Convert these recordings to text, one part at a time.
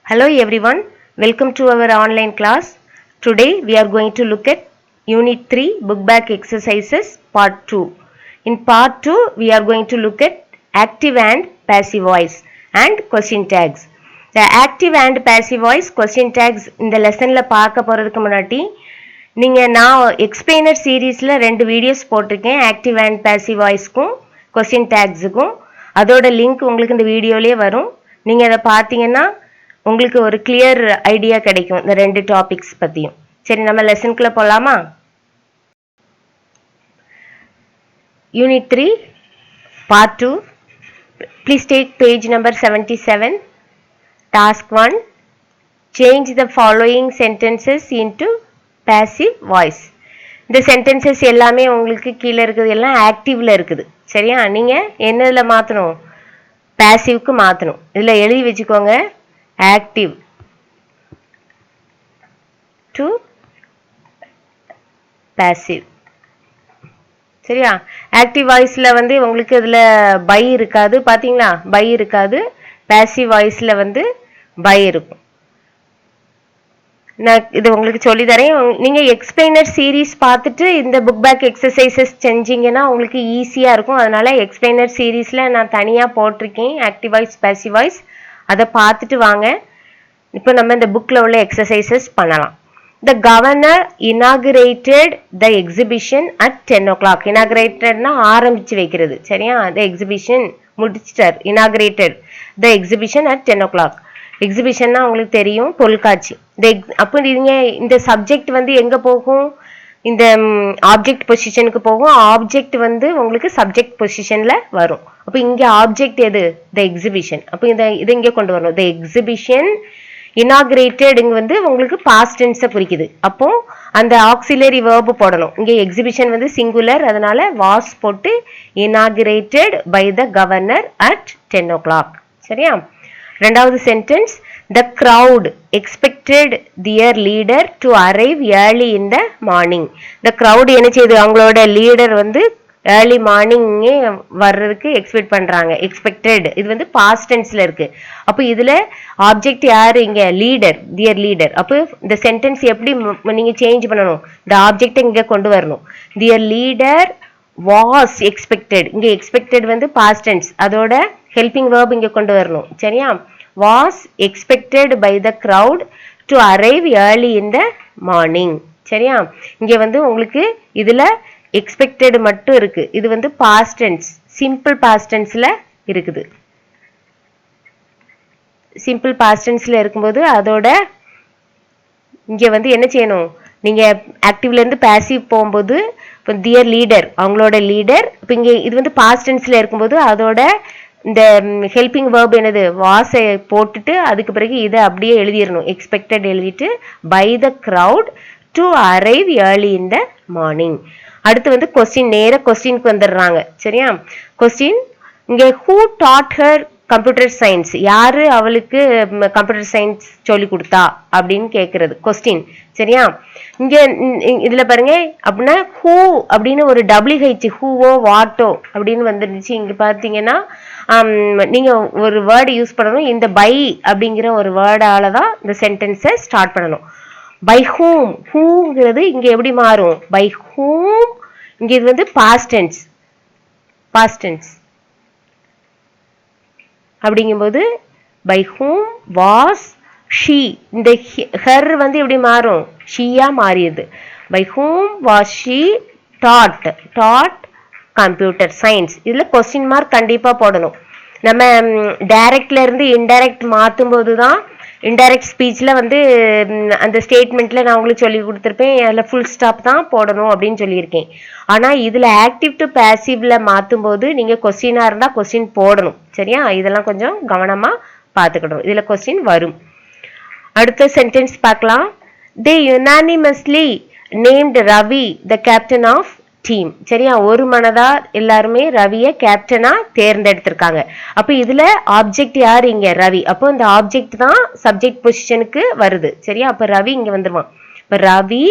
Hello everyone, welcome to our online class. Today we are going to look at Unit 3 Book Back Exercises Part 2. In Part 2 we are going to look at active and passive voice and question tags. The active and passive voice question tags இந்த லெசன்ல பார்க்க போறதுக்கு முன்னாடி நான் explainer சீரீஸில் 2 videos போட்டிருக்கேன், active and passive வாய்ஸ்க்கும் question டேக்ஸுக்கும். அதோட link உங்களுக்கு இந்த வீடியோலேயே வரும். நீங்கள் அதை பார்த்தீங்கன்னா உங்களுக்கு ஒரு கிளியர் ஐடியா கிடைக்கும் இந்த 2 டாபிக்ஸ் பற்றியும். சரி, நம்ம லெசனுக்குள்ளே போகலாமா? Unit 3 part 2. Please take page number 77. Task 1, change the following sentences into passive voice. இந்த சென்டென்சஸ் எல்லாமே உங்களுக்கு கீழே இருக்குது, எல்லாம் ஆக்டிவ்ல இருக்குது. சரியா? நீங்கள் என்னதில் மாற்றணும்? பேசிவ்க்கு மாற்றணும். இதில் எழுதி வச்சுக்கோங்க, ஆக்டிவ் டு பேசிவ். சரியா? ஆக்டிவ் வாய்ஸில் உங்களுக்கு இதில் பை இருக்காது, பார்த்தீங்களா? பை இருக்காது. பேசிவ் வாய்ஸில் பை இருக்கும். நான் இது உங்களுக்கு சொல்லி தரேன். நீங்கள் எக்ஸ்பிளைனர் சீரீஸ் பார்த்துட்டு இந்த புக் பேக் எக்ஸசைசஸ் செஞ்சீங்கன்னா உங்களுக்கு ஈஸியாக இருக்கும். அதனால எக்ஸ்பிளைனர் சீரீஸில் நான் தனியாக போட்டிருக்கேன் ஆக்டிவ் வாய்ஸ் பேசிவ் வாய்ஸ். அதை பார்த்துட்டு வாங்க. இப்போ நம்ம இந்த புக்கில் உள்ள எக்ஸசைசஸ் பண்ணலாம். The governor inaugurated the exhibition at 10 o'clock. Inaugurated-னா ஆரம்பிச்சு வைக்கிறது. சரியா? The exhibition முடிச்சிட்டார். Inaugurated the exhibition at 10 o'clock. எக்ஸிபிஷன்னா உங்களுக்கு தெரியும், பொருட்காட்சி. அப்போ நீங்கள் இந்த சப்ஜெக்ட் எங்கே போகும்? இந்த ஆப்ஜெக்ட் பொசிஷனுக்கு போகும். ஆப்ஜெக்ட் உங்களுக்கு சப்ஜெக்ட் பொசிஷனில் வரும். அப்போ இங்கே ஆப்ஜெக்ட் எது? The exhibition. அப்போ இதை இங்கே கொண்டு வரணும். த எக்ஸிபிஷன் இனாகிரேட்டட் உங்களுக்கு பாஸ்ட் டென்ஸை குறிக்குது. அப்போ அந்த ஆக்சிலரி வேர்பு போடணும். இங்கே எக்ஸிபிஷன் சிங்குலர், அதனால வாஸ் போட்டு inaugurated by the governor at 10 o'clock. சரியா? ரெண்டாவது sentence, the crowd expected their leader to arrive early in the morning. the crowd என்ன செய்யுது? அவங்களோட லீடர் ஏர்லி மார்னிங்கே வர்றதுக்கு எக்ஸ்பெக்ட் பண்றாங்க. எக்ஸ்பெக்டட் இது பாஸ்ட் டென்ஸ்ல இருக்கு. அப்போ இதுல ஆப்ஜெக்ட் யாரு? இங்க லீடர், தியர் லீடர். அப்போ இந்த சென்டென்ஸ் எப்படி நீங்க சேஞ்ச் பண்ணணும்? இந்த ஆப்ஜெக்ட் இங்க கொண்டு வரணும். Their leader was expected. இங்க எக்ஸ்பெக்டட் பாஸ்ட் டென்ஸ், அதோட ஹெல்பிங் வேர்ப் இங்க கொண்டு வரணும். சரியா? Was expected by the crowd to arrive early in the morning. சரியா? இங்க உங்களுக்கு இதுல எக்ஸ்பெக்டட் மட்டும் இருக்கு. இது பாஸ்ட் டென்ஸ், சிம்பிள் பாஸ்ட் டென்ஸ்ல இருக்குது. சிம்பிள் பாஸ்ட் டென்ஸ்ல இருக்கும்போது அதோட இங்க என்ன செய்யணும்? நீங்க ஆக்டிவ்ல இருந்து பாசிவ் போகும்போது இப்போ தியர் லீடர், அவங்களோட லீடர். இப்போ இங்க இது பாஸ்ட் டென்ஸ்ல இருக்கும்போது அதோட இந்த ஹெல்பிங் வேர்ப் என்னது? வாஸை போட்டுட்டு அதுக்கு பிறகு இதை அப்படியே எழுதிடணும். எக்ஸ்பெக்டட் எழுதிட்டு by the crowd to arrive early in the morning. அடுத்து கொஸ்டின், நேர கொஸ்டினுக்கு வந்துடுறாங்க. சரியா? கொஸ்டின், இங்க who taught her computer science? யாரு அவளுக்கு கம்ப்யூட்டர் சயின்ஸ் சொல்லி கொடுத்தா அப்படின்னு கேட்கறது கொஸ்டின். சரியா? இங்க இதுல பாருங்க, அப்படின்னா ஹூ அப்படின்னு ஒரு WH, ஹூவோ வாட்டோ அப்படின்னு வந்துருந்துச்சு. இங்க பாத்தீங்கன்னா நீங்க ஒரு வேர்டு யூஸ் பண்ணணும். இந்த பை அப்படிங்கிற ஒரு வேர்டால தான் இந்த சென்டென்ஸை ஸ்டார்ட் பண்ணணும். பை ஹூம், ஹூங்கிறது இங்க எப்படி மாறும்? By whom. இங்க இது பாஸ்ட் டென்ஸ், பாஸ்ட் டென்ஸ். அப்படிங்கும்போது பை ஹூம் வாஸ் ஷீ. இந்த ஹர் எப்படி மாறும்? ஷீயா மாறியது. By whom was she taught, taught computer science. இதுல கொஸ்டின் மார்க் கண்டிப்பா போடணும். நம்ம டைரக்ட்ல இருந்து இன்டைரக்ட் மாற்றும் போது தான், இன்டைரக்ட் ஸ்பீச்சில் அந்த ஸ்டேட்மெண்ட்டில் நான் உங்களுக்கு சொல்லி கொடுத்துருப்பேன், அதில் ஃபுல் ஸ்டாப் தான் போடணும் அப்படின்னு சொல்லியிருக்கேன். ஆனால் இதில் ஆக்டிவ் டு பேசிவ்ல மாற்றும் போது நீங்கள் கொஸ்டினாக இருந்தால் கொஸ்டின் போடணும். சரியா? இதெல்லாம் கொஞ்சம் கவனமாக பார்த்துக்கணும். இதில் கொஸ்டின் வரும். அடுத்த சென்டென்ஸ் பார்க்கலாம். They unanimously named Ravi the captain of team. சரியா? ஒரு மனதா எல்லாருமே ரவியை கேப்டனா தேர்ந்தெடுத்திருக்காங்க. அப்ப இதுல ஆப்ஜெக்ட் யாரு? இங்க ரவி. அப்போ இந்த ஆப்ஜெக்ட் தான் சப்ஜெக்ட் பொசிஷனுக்கு வருது. சரியா? அப்ப ரவி இங்க வந்துருவான். இப்ப ரவி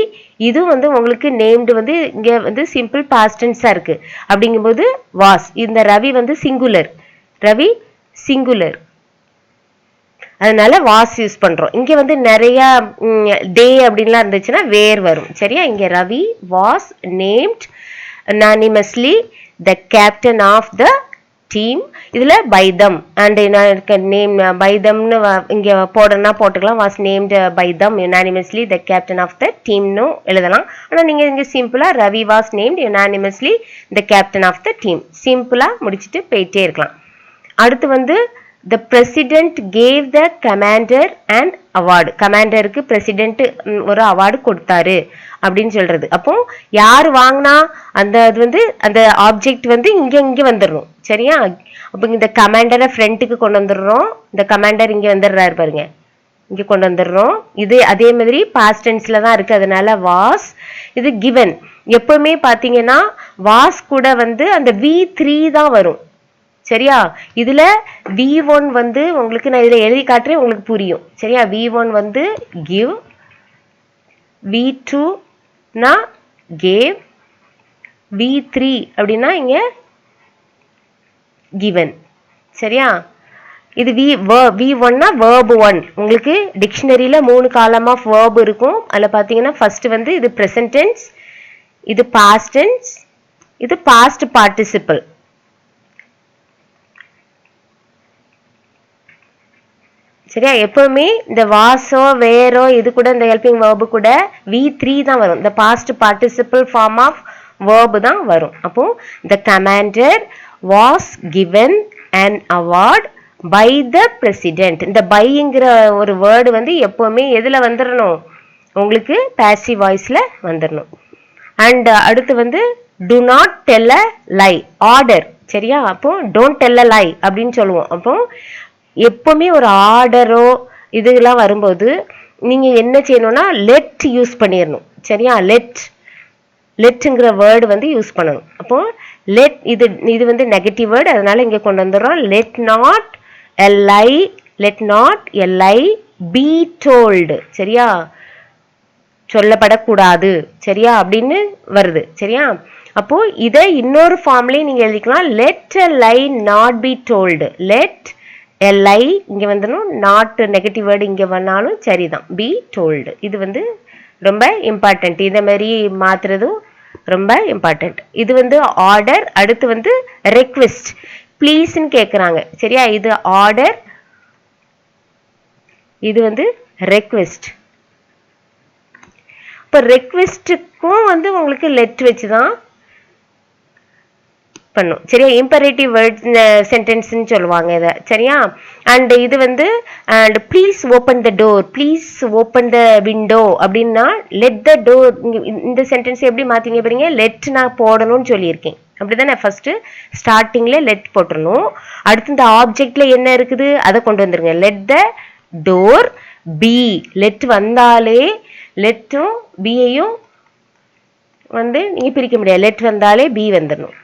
இது உங்களுக்கு நேம்டு இங்க சிம்பிள் பாஸ்ட் டென்ஸா இருக்கு. அப்படிங்கும்போது வாஸ். இந்த ரவி சிங்குலர், ரவி சிங்குலர். அதனால வாஸ் யூஸ் பண்றோம். இங்க வந்து நிறைய டே அப்படின்லாம் இருந்துச்சுன்னா வேர் வரும். சரியா? இங்க Ravi was named anonymously the captain of the team. இதுல by them and name by them இங்க போடனா போட்டுக்கலாம். was named by them unanimously the captain of the team னு எழுதலாம். ஆனா நீங்க இங்க சிம்பிளா Ravi was named unanimously the captain of the team சிம்பிளா முடிச்சிட்டு போயிட்டே இருக்கலாம். அடுத்து வந்து the president gave the commander an award. கமாண்டருக்கு பிரசிடென்ட் ஒரு அவார்டு கொடுத்தாரு அப்படின்னு சொல்றது. அப்போ யாரு வாங்கினா அந்த அது வந்து அந்த ஆப்ஜெக்ட் வந்து இங்க வந்துடணும். சரியா? அப்போ இந்த கமாண்டரை ஃப்ரண்ட்டுக்கு கொண்டு வந்துடுறோம். இந்த கமாண்டர் இங்க வந்துடுறாரு பாருங்க, இங்க கொண்டு வந்துடுறோம். இது அதே மாதிரி பாஸ்ட் டென்ஸ்ல தான் இருக்கு. அதனால வாஸ். இது கிவன். எப்பவுமே பாத்தீங்கன்னா வாஸ் கூட வந்து அந்த V3 தான் வரும். சரியா? இதுல V1 வந்து உங்களுக்கு நான் இதுல எழுதி காட்டுறேன், உங்களுக்கு புரியும். சரியா? V1 வந்து give, V2 னா gave, V3 அப்படின்னா இங்க given. சரியா? இது V1 னா verb 1. உங்களுக்கு டிக்ஷனரியில 3 காலம் ஆஃப் verb இருக்கும். அதுல பாத்தீங்கன்னா ஃபர்ஸ்ட் வந்து இது present tense, இது past tense, இது past participle. சரியா? எப்பவுமே இந்த வாசோ வேரோ இது கூட இந்த ஹெல்பிங் வேர்பு கூட V3 தான் வரும். இந்த past participle form of verb தான் வரும். அப்போ the commander was given an award by the president. இந்த பைங்கிற ஒரு வேர்டு வந்து எப்பவுமே எதுல வந்துடணும்? உங்களுக்கு பாசிவ் வாய்ஸ்ல வந்துடணும். அண்ட் அடுத்து வந்து do not tell a lie. Order. சரியா? அப்போ don't tell a lie அப்படின்னு சொல்லுவோம். அப்போ எப்பவுமே ஒரு ஆர்டரோ இதெல்லாம் வரும்போது நீங்க என்ன செய்யணும்னா லெட் யூஸ் பண்ணிடணும். சரியா? லெட்ங்கிற வேர்டு வந்து யூஸ் பண்ணணும். அப்போ லெட் இது வந்து நெகட்டிவ் வேர்டு, அதனால இங்க கொண்டு வந்துடுறோம். Let not a lie be told. சரியா? சொல்லப்படக்கூடாது. சரியா? அப்படின்னு வருது. சரியா? அப்போ இதை இன்னொரு ஃபார்ம்லயே நீங்க எழுதிக்கலாம். Let a lie not be told. Let lie இங்க வந்துடும். நாட் நெகட்டிவ் வேர்டு இங்க வந்தாலும் சரிதான். Be told. இது வந்து ரொம்ப இம்பார்ட்டன்ட். இதை மாதிரி மாத்துறதும் ரொம்ப இம்பார்ட்டன்ட். இது வந்து ஆர்டர். அடுத்து வந்து ரெக்வெஸ்ட். ப்ளீஸ்ன்னு கேட்குறாங்க. சரியா? இது ஆர்டர், இது வந்து ரெக்வெஸ்ட். இப்போ ரெக்வெஸ்ட்டுக்கும் வந்து உங்களுக்கு லெட் வச்சு தான் பண்ணும். சரியா? இம்பரேட்டிவ் வேர்ட் சென்டென்ஸ்ன்னு சொல்லுவாங்க இதை. சரியா? அண்ட் இது வந்து and please open the door, please open the window அப்படின்னா லெட் த டோர். இந்த சென்டென்ஸ் எப்படி மாத்தீங்க பாருங்க. லெட் நான் போடணும்னு சொல்லியிருக்கேன். அப்படிதானே? ஃபர்ஸ்ட் ஸ்டார்டிங்ல லெட் போட்டுடணும். அடுத்து இந்த ஆப்ஜெக்ட்ல என்ன இருக்குது அதை கொண்டு வந்துருங்க. Let the door be. Let வந்தாலே லெட்டும் பியையும் வந்து நீங்க பிரிக்க முடியாது. லெட் வந்தாலே பி வந்துடணும்.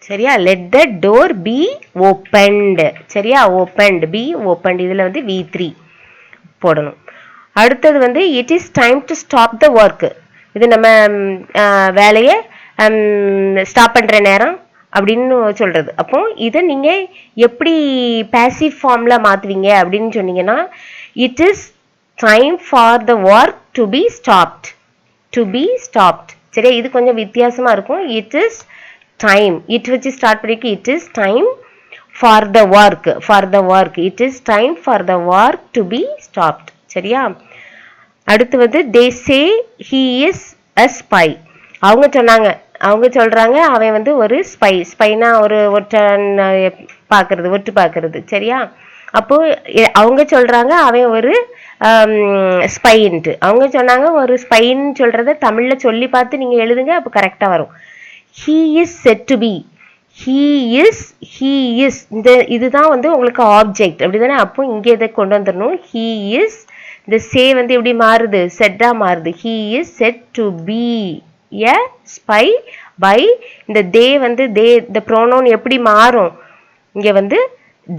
சரியா? Let the door be opened. சரியா? Opened, be opened. இதுல வந்து V3 போடணும். அடுத்தது வந்து it is time to stop the work. இது நம்ம வேலையை ஸ்டாப் பண்ற நேரம் அப்படின்னு சொல்றது. அப்போ இதை நீங்க எப்படி பாசிவ் ஃபார்ம்ல மாத்துவீங்க அப்படின்னு சொன்னீங்கன்னா it is time for the work to be stopped. To be stopped. சரியா? இது கொஞ்சம் வித்தியாசமா இருக்கும். It is time. இட் வச்சு ஸ்டார்ட் பண்ணிக்கு it is time for the work. For the work. It is time for the work to be stopped. சரியா? அடுத்து வந்து they say he is a spy. அவங்க சொன்னாங்க, அவங்க சொல்றாங்க அவன் வந்து ஒரு ஸ்பை. ஸ்பைனா ஒரு ஒட்டு பார்க்கறது. சரியா? அப்போ அவங்க சொல்றாங்க அவன் ஒரு ஸ்பைன்ட்டு. அவங்க சொன்னாங்க ஒரு ஸ்பைன்னு சொல்றத தமிழ்ல சொல்லி பார்த்து நீங்க எழுதுங்க. அப்போ கரெக்டா வரும். he is said to be. he is இதுதான் வந்து உங்களுக்கு ஆப்ஜெக்ட். அப்படிதானே? அப்போ இங்க இதை கொண்டு வந்துடணும். he is. இந்த say வந்து எப்படி மாறுது? செட்டா மாறுது. he is said to be a spy by. இந்த they வந்து இந்த pronoun எப்படி மாறும்? இங்க வந்து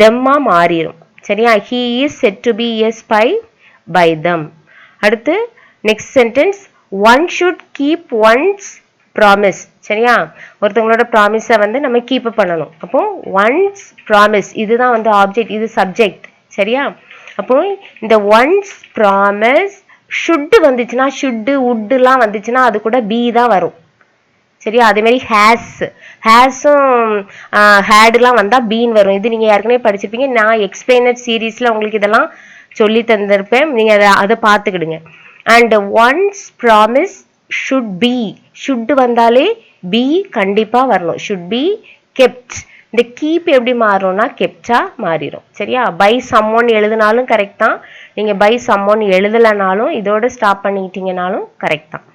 themமா மாறிடும். சரியா? he is said to be a spy by them. அடுத்து next sentence. one should keep one's promise. சரியா, ஒருத்தவங்களோட ப்ராமிஸை வந்து நம்ம கீப் பண்ணணும். அப்போ ஒன்ஸ் ப்ராமிஸ் இதுதான் வந்து ஆப்ஜெக்ட், இது சப்ஜெக்ட். சரியா, அப்போ இந்த ஒன்ஸ் ப்ராமிஸ் ஷுட் வந்துச்சுன்னா, ஷுட்டு உட்டுலாம் வந்துச்சுன்னா அது கூட பி தான் வரும். சரியா, அதே மாதிரி ஹேஸும் ஹேடுலாம் வந்தால் பீன் வரும். இது நீங்கள் ஏற்கனவே படிச்சிருப்பீங்க. நான் எக்ஸ்பிளைனர் சீரீஸில் உங்களுக்கு இதெல்லாம் சொல்லி தந்திருப்பேன். நீங்கள் அதை பார்த்துக்கிடுங்க. And once promise should be, should வந்தாலே பி கண்டிப்பாக வரணும். Should be kept. இந்த கீப் எப்படி மாறும்னா கெப்டா மாறிடும். சரியா, பை சம்மோன் எழுதினாலும் கரெக்ட் தான், நீங்கள் பை சம்மோன் எழுதலைனாலும் இதோட ஸ்டாப் பண்ணிக்கிட்டீங்கனாலும் கரெக்ட் தான்.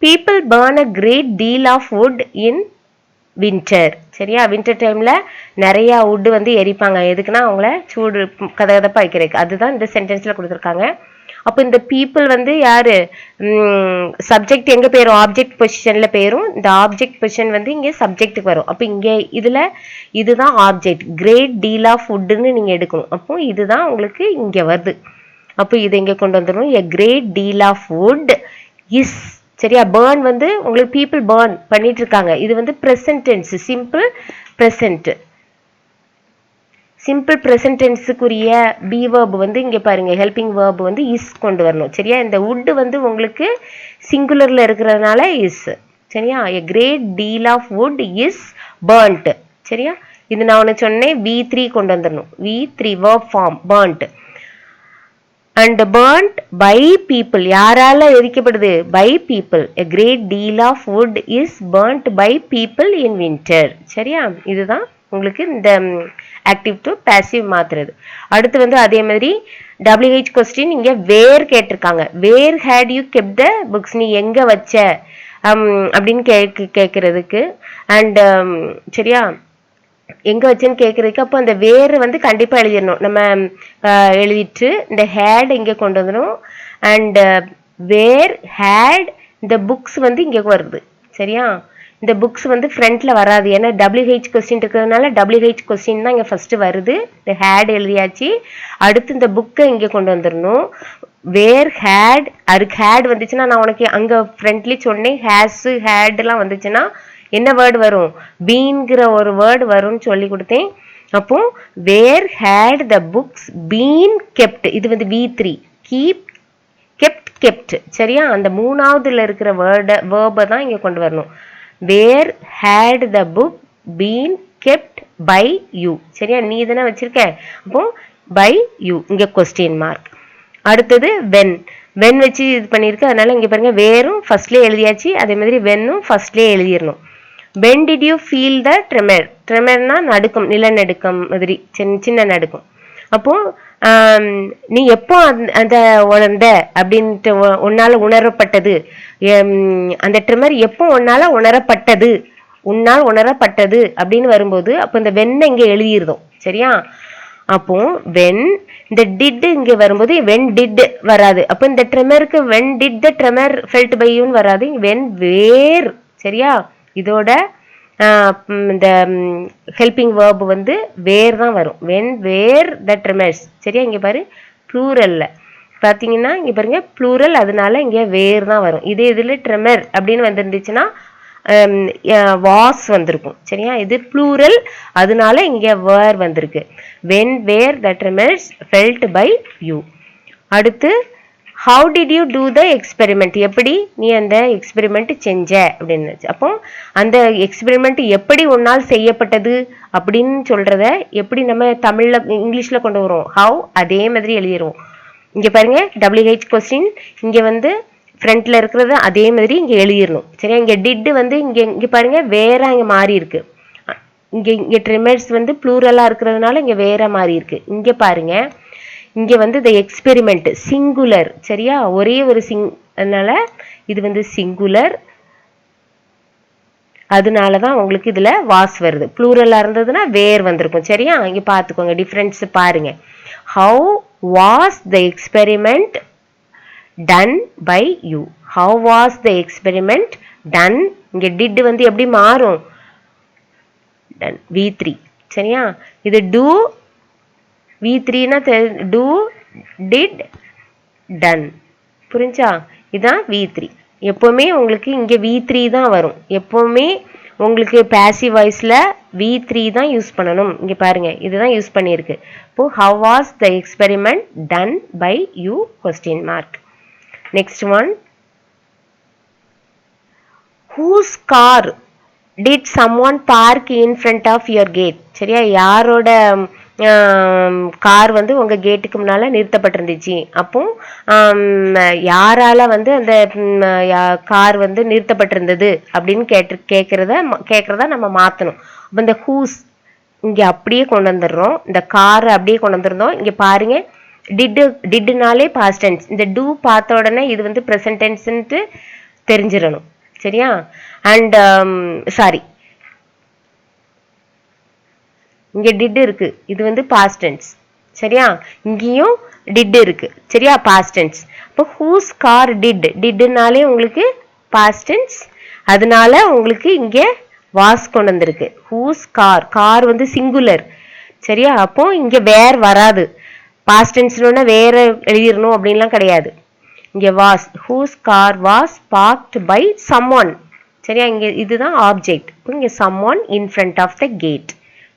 People burn a great deal of wood in winter. சரியா, வின்டர் டைம்ல நிறைய wood வந்து எரிப்பாங்க. எதுக்குன்னா அவங்கள சூடு கதகதப்பா வைக்கிறதுக்கு. அதுதான் இந்த சென்டென்ஸ்ல கொடுத்துருக்காங்க. அப்போ இந்த பீப்புள் வந்து யாரு, சப்ஜெக்ட் எங்க பேரும் ஆப்ஜெக்ட் பொசிஷன்ல பேரும். இந்த ஆப்ஜெக்ட் பொசிஷன் வந்து இங்கே சப்ஜெக்ட்டுக்கு வரும். அப்போ இங்கே இதுல இதுதான் ஆப்ஜெக்ட். கிரேட் டீல் ஆஃப் வுட்னு நீங்க எடுக்கணும். அப்போ இதுதான் உங்களுக்கு இங்க வருது. அப்போ இதை இங்க கொண்டு வந்துடும். A great deal of wood is. சரியா, பேர்ன் வந்து உங்களுக்கு பீப்புள் பேர்ன் பண்ணிட்டு இருக்காங்க. இது வந்து present tense, simple present. Simple present டென்ஸுக்குரிய பி வேர்ப் வந்து இங்கே பாருங்க, ஹெல்பிங் வேர்ப் வந்து இஸ் கொண்டு வரணும். சரியா, இந்த வுட் வந்து உங்களுக்கு சிங்குலர்ல இருக்கிறதுனால இஸ். சரியா, a great deal of wood is burnt. சரியா, இது நான் ஒன்று சொன்னேன், V3 கொண்டு வந்துடணும். V3 verb form burnt. and burnt by people. யாரால எரிக்கப்படுது? by people. a great deal of wood is burnt by people in winter. சரியா, இதுதான் உங்களுக்கு இந்த ஆக்டிவ் டு பேசிவ் மாத்துறது. அடுத்து வந்து அதே மாதிரி WH கொஸ்டின் இங்க வேர் கேட்டிருக்காங்க. Where had you kept the books, நீ எங்க வச்ச அப்படின்னு கேட்கறதுக்கு. அண்ட் சரியா, எங்க வச்சேன்னு கேட்கறதுக்கு. அப்போ அந்த வேறு வந்து கண்டிப்பா எழுதிடணும். நம்ம எழுதிட்டு இந்த ஹேட் இங்க கொண்டு வந்துடும். அண்ட் வேர் ஹேட் இந்த புக்ஸ் வந்து இங்க வருது. சரியா, இந்த புக்ஸ் வந்து ஃப்ரண்ட்ல வராது. ஏன்னா WH கொஸ்டின் இருக்கிறதுனால WH கொஸ்டின் தான் இங்க ஃபர்ஸ்ட் வருது. இந்த ஹேட் எழுதியாச்சு. அடுத்து இந்த புக்கை இங்க கொண்டு வந்துடணும். வேர் ஹேட், அதுக்கு ஹேட் வந்துச்சுன்னா நான் உனக்கு அங்க ஃப்ரண்ட்லி சொன்னேன். ஹேஸ் ஹேட்லாம் வந்துச்சுன்னா என்ன வேர்டு வரும்? பீன்கிற ஒரு வேர்டு வரும்னு சொல்லி கொடுத்தேன். அப்போ where had the books been kept, இது வந்து V3. Keep, kept, kept. சரியா, அந்த மூணாவதுல இருக்கிற வேர்பை தான் இங்க கொண்டு வரணும். Where had the book been kept by you. சரியா, நீ தானே வச்சிருக்க. அப்போ பை யூ இங்க கொஸ்டின் மார்க். அடுத்தது வென் வச்சு இது பண்ணியிருக்கு. அதனால இங்க பாருங்க, வேரும் ஃபர்ஸ்ட்லேயே எழுதியாச்சு. அதே மாதிரி வென்னும் ஃபர்ஸ்ட்லேயே எழுதிடணும். when did you feel the tremor? tremorனா நடுக்கம், நிலநடுக்கம் மாதிரி, சின்ன நடுக்கம். அப்போ நீ எப்போ அந்த உணர்ந்த அப்படின்ட்டு உன்னால உணரப்பட்டது, அந்த ட்ரெமர் எப்போ உன்னால உணரப்பட்டது, உன்னால் உணரப்பட்டது அப்படின்னு வரும்போது அப்போ இந்த வெண்ணை இங்க எழுதிருந்தோம். சரியா, அப்போ வென் இந்த டிட் இங்க வரும்போது வென் டிட் வராது. அப்போ இந்த ட்ரெமருக்கு when did the tremor felt by யூன்னு வராது. When where. சரியா, இதோட இந்த ஹெல்பிங் வேர்ப் வந்து வேர் தான் வரும். When where the tremors. சரியா, இங்க பாரு ப்ளூரல்ல பார்த்தீங்கன்னா இங்க பாருங்க ப்ளூரல், அதனால இங்க வேர் தான் வரும். இதே இதுல ட்ரெமர் அப்படின்னு வந்துருந்துச்சுன்னா வாஸ் வந்திருக்கும். சரியா, இது ப்ளூரல், அதனால இங்க வேர் வந்திருக்கு. When where the tremors felt by you. அடுத்து how did you do the experiment? எப்படி நீ அந்த எக்ஸ்பெரிமெண்ட் செஞ்ச அப்படின்னு. அப்போ அந்த எக்ஸ்பெரிமெண்ட் எப்படி உன்னால் செய்யப்பட்டது அப்படின்னு சொல்றத எப்படி நம்ம தமிழ்ல இங்கிலீஷ்ல கொண்டு வரோம், how, அதே மாதிரி எழுதிடுவோம். இங்க பாருங்க WH கொஸ்டின் இங்க வந்து ஃப்ரண்ட்ல இருக்கிறது அதே மாதிரி இங்க எழுதிடணும். சரியா, இங்க டிட் வந்து இங்க பாருங்க வேற இங்க மாறி இருக்கு. இங்க ட்ரிமர்ஸ் வந்து ப்ளூரலா இருக்கிறதுனால இங்க வேற மாறி இருக்கு. இங்க பாருங்க, இங்க வந்து இந்த எக்ஸ்பெரிமெண்ட் சிங்குலர். சரியா, ஒரே ஒரு அதனால இது வந்து சிங்குலர், அதனாலதான் உங்களுக்கு இதுல வாஸ் வருது. ப்ளூரலா இருந்ததுன்னா வேர் வந்திருக்கும். சரியா, இங்க பாத்துக்கோங்க டிஃபரன்ஸ் பாருங்க. how was the experiment done by you? how was the experiment done? இங்க did வந்து எப்படி மாறும்? done, V3. சரியா, இது do V3னா do, did, done. புரிஞ்சா, இதான் V3. எப்பவுமே உங்களுக்கு இங்க V3 தான் வரும். எப்பவுமே உங்களுக்கு passive voiceல V3 தான் யூஸ் பண்ணணும். இங்க பாருங்க இதுதான் யூஸ் பண்ணியிருக்கு. இப்போ how was the experiment done by you question mark. Next one, whose car did someone park in front of your gate. சரியா, யாரோட கார் வந்து உங்க கேட்டுக்கு முன்னால நிறுத்தப்பட்டிருந்துச்சு. அப்போ யாரால வந்து அந்த கார் வந்து நிறுத்தப்பட்டிருந்தது அப்படின்னு கேட்கறத நம்ம மாத்தணும். அப்ப இந்த ஹூஸ் இங்க அப்படியே கொண்டு வந்துடுறோம். இந்த கார் அப்படியே கொண்டு வந்துருந்தோம். இங்க பாருங்க, டிட்னாலே பாஸ்ட் டென்ஸ். இந்த டூ பார்த்த உடனே இது வந்து ப்ரெசன்ட் டென்ஸ்ன்ட்டு தெரிஞ்சிடணும். சரியா, அண்ட் சாரி, இங்க டிட் இருக்கு, இது வந்து பாஸ்ட் டென்ஸ். சரியா, இங்கேயும் டிட் இருக்கு. சரியா, பாஸ்ட் டென்ஸ். இப்போ ஹூஸ் கார் டிட்னாலே உங்களுக்கு பாஸ்ட் டென்ஸ், அதனால உங்களுக்கு இங்க வாஸ் கொண்டு வந்திருக்கு. ஹூஸ் கார் வந்து சிங்குலர். சரியா, அப்போ இங்க வேர் வராது. பாஸ்ட் டென்ஸ்னா வேற எழுதிடணும் அப்படின்லாம் கிடையாது. இங்க was, whose car was parked by someone. சரியா, இங்க இதுதான் ஆப்ஜெக்ட். இங்க someone in front of the gate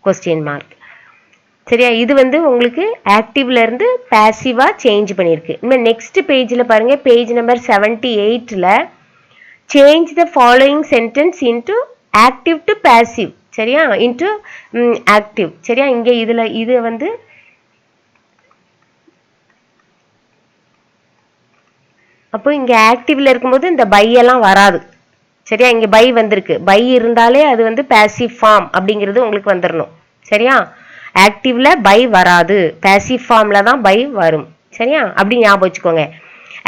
question mark. சரியா, இது வந்து உங்களுக்கு ஆக்டிவ்ல இருந்து பாசிவா சேஞ்ச் பண்ணிருக்கு. இனிமே நெக்ஸ்ட் பேஜ்ல பாருங்க, பேஜ் நம்பர் 78ல change the following sentence into active to passive. சரியா, இன்டு ஆக்டிவ். சரியா, இங்க இதுல இது வந்து அப்போ இங்க ஆக்டிவ்ல இருக்கும்போது இந்த பை எல்லாம் வராது. சரியா, இங்க பை வந்திருக்கு. பை இருந்தாலே அது வந்து பாசிவ் ஃபார்ம் அப்படிங்கிறது உங்களுக்கு வந்துடணும். சரியா, ஆக்டிவ்ல பை வராது, பாசிவ் ஃபார்ம்ல தான் பை வரும். சரியா, அப்படி ஞாபகம் வச்சுக்கோங்க.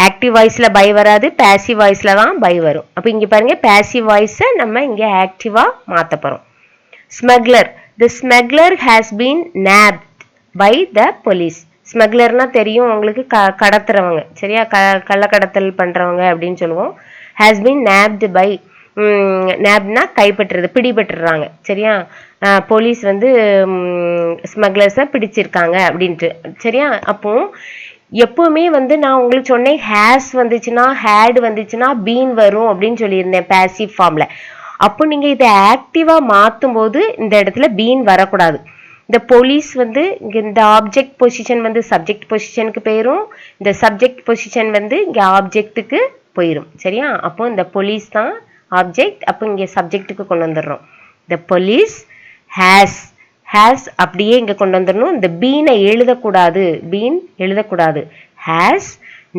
ஆக்டிவ் வாய்ஸ்ல பை வராது, பாசிவ் வாய்ஸ்ல தான் பை வரும். அப்ப இங்க பாருங்க, பாசிவ் வாய்ஸை நம்ம இங்க ஆக்டிவா மாத்த போறோம். Smuggler, the smuggler has been nabbed by the police. ஸ்மக்லர்னா தெரியும் உங்களுக்கு, கடத்துறவங்க. சரியா, கள்ள கடத்தல் பண்றவங்க அப்படின்னு சொல்லுவோம். ஹாஸ் பீன் nabbed பை, நேப்னா கைப்பற்றுறது, பிடிபட்டுறாங்க. சரியா, போலீஸ் வந்து ஸ்மக்லர்ஸை பிடிச்சிருக்காங்க அப்படின்ட்டு. சரியா, அப்போ எப்பவுமே வந்து நான் உங்களுக்கு சொன்னேன், ஹேஸ் வந்துச்சுன்னா ஹேட் வந்துச்சுன்னா பீன் வரும் அப்படின்னு சொல்லியிருந்தேன் பாசிவ் ஃபார்ம்ல. அப்போ நீங்க இதை ஆக்டிவா மாத்தும் போது இந்த இடத்துல பீன் வரக்கூடாது. இந்த போலீஸ் வந்து இங்க இந்த ஆப்ஜெக்ட் பொசிஷன் வந்து சப்ஜெக்ட் பொசிஷனுக்கு போயிரும், இந்த சப்ஜெக்ட் பொசிஷன் வந்து இங்க ஆப்ஜெக்ட்டுக்கு போயிரும். சரியா, அப்போ இந்த போலீஸ் தான் ஆப்ஜெக்ட், அப்போ இங்க சப்ஜெக்ட்டுக்கு கொண்டு வந்துடுறோம். த போலீஸ் ஹேஸ் அப்படியே இங்க கொண்டு வந்துடணும். இந்த பீனை எழுதக்கூடாது, பீன் எழுதக்கூடாது. Has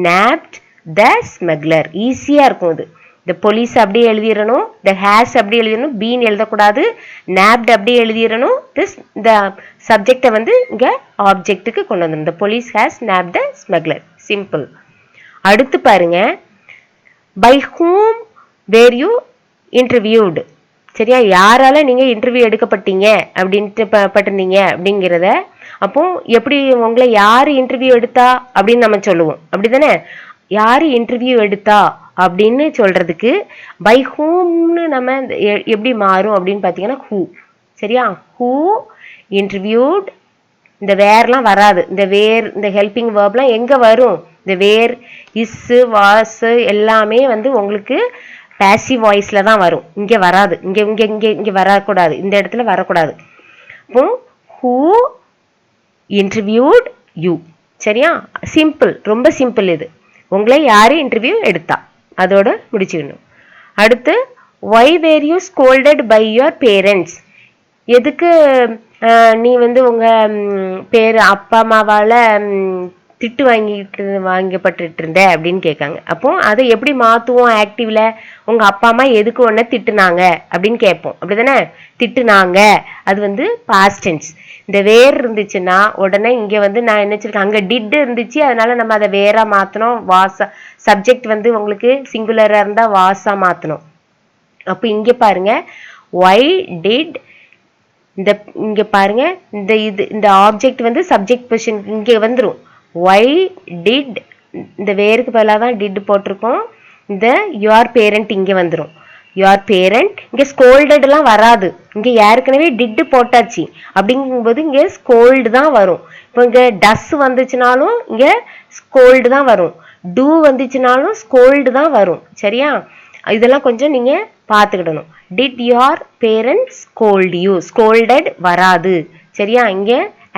nabbed the smuggler. ஈஸியா இருக்கும் இது. இந்த போலீஸ் அப்படியே எழுதிடணும், த ஹேஸ் அப்படியே எழுதிடணும், பீன் எழுதக்கூடாது. nabbed அப்படியே எழுதிடணும், இந்த சப்ஜெக்டை வந்து இங்க ஆப்ஜெக்ட்டுக்கு கொண்டு வந்துடணும். The police has nabbed the smuggler. Simple. அடுத்து பாருங்க, by whom were you interviewed. சரியா, யாரால நீங்க இன்டர்வியூ எடுக்கப்பட்டீங்க அப்படின்ட்டு பட்டிருந்தீங்க அப்படிங்கிறத. அப்போ எப்படி உங்களை யாரு இன்டர்வியூ எடுத்தா அப்படின்னு நம்ம சொல்லுவோம், அப்படிதானே? யாரு இன்டர்வியூ எடுத்தா அப்படின்னு சொல்றதுக்கு பை ஹூம்னு நம்ம எப்படி மாறும் அப்படின்னு பாத்தீங்கன்னா ஹூ. சரியா, ஹூ இன்டர்வியூட். இந்த வேர்லாம் வராது. இந்த வேர், இந்த ஹெல்பிங் வேர்ப்லாம் எங்க வரும்? இந்த வேர், இஸ், வாஸ் எல்லாமே வந்து உங்களுக்கு பாசிவ் வாய்ஸ்ல தான் வரும். இங்க வராது. இங்க இங்க இங்க இங்க வரக்கூடாது, இந்த இடத்துல வரக்கூடாது. இப்போ ஹூ இன்டர்வியூட் யூ. சரியா, சிம்பிள், ரொம்ப சிம்பிள். இது உங்களை யாரு இன்டர்வியூ எடுத்தா, அதோட முடிச்சுக்கணும். அடுத்து, why were you scolded by your parents. எதுக்கு நீ வந்து உங்க அப்பா அம்மாவால திட்டு வாங்கப்பட்டு இருந்த அப்படின்னு கேட்காங்க. அப்போ அதை எப்படி மாத்துவோம் ஆக்டிவ்ல? உங்க அப்பா அம்மா எதுக்கு ஒன்ன திட்டுனாங்க அப்படின்னு கேட்போம், அப்படிதானே? திட்டுனாங்க, அது வந்து பாஸ்ட் டென்ஸ். இந்த வேர் இருந்துச்சுன்னா உடனே இங்க வந்து நான் என்ன சொல்லிருக்கேன், அங்க டிட் இருந்துச்சு, அதனால நம்ம அதை வேறா மாத்தணும். வாசா, சப்ஜெக்ட் வந்து உங்களுக்கு சிங்குலரா இருந்தா வாசா மாத்தணும். அப்ப இங்க பாருங்க, why did, இங்க பாருங்க, இந்த ஆப்ஜெக்ட் வந்து சப்ஜெக்ட் பொசிஷன் இங்க வந்துரும். why did, இந்த வேருக்கு பதிலாக தான் did போட்டிருக்கோம். இந்த your parent இங்க வந்துரும். your parent, இங்க scolded எல்லாம் வராது. இங்க ஏற்கனவே did போட்டாச்சு. அப்படிங்கும்போது இங்க scold தான் வரும். இப்போ இங்க does வந்துச்சுனாலும் இங்க scold தான் வரும். டூ வந்துச்சுனாலும் ஸ்கோல்டு தான் வரும். சரியா? இதெல்லாம் கொஞ்சம் நீங்க பார்த்துக்கிடணும். Did your parents scold you? Scolded வராது. சரியா? இங்க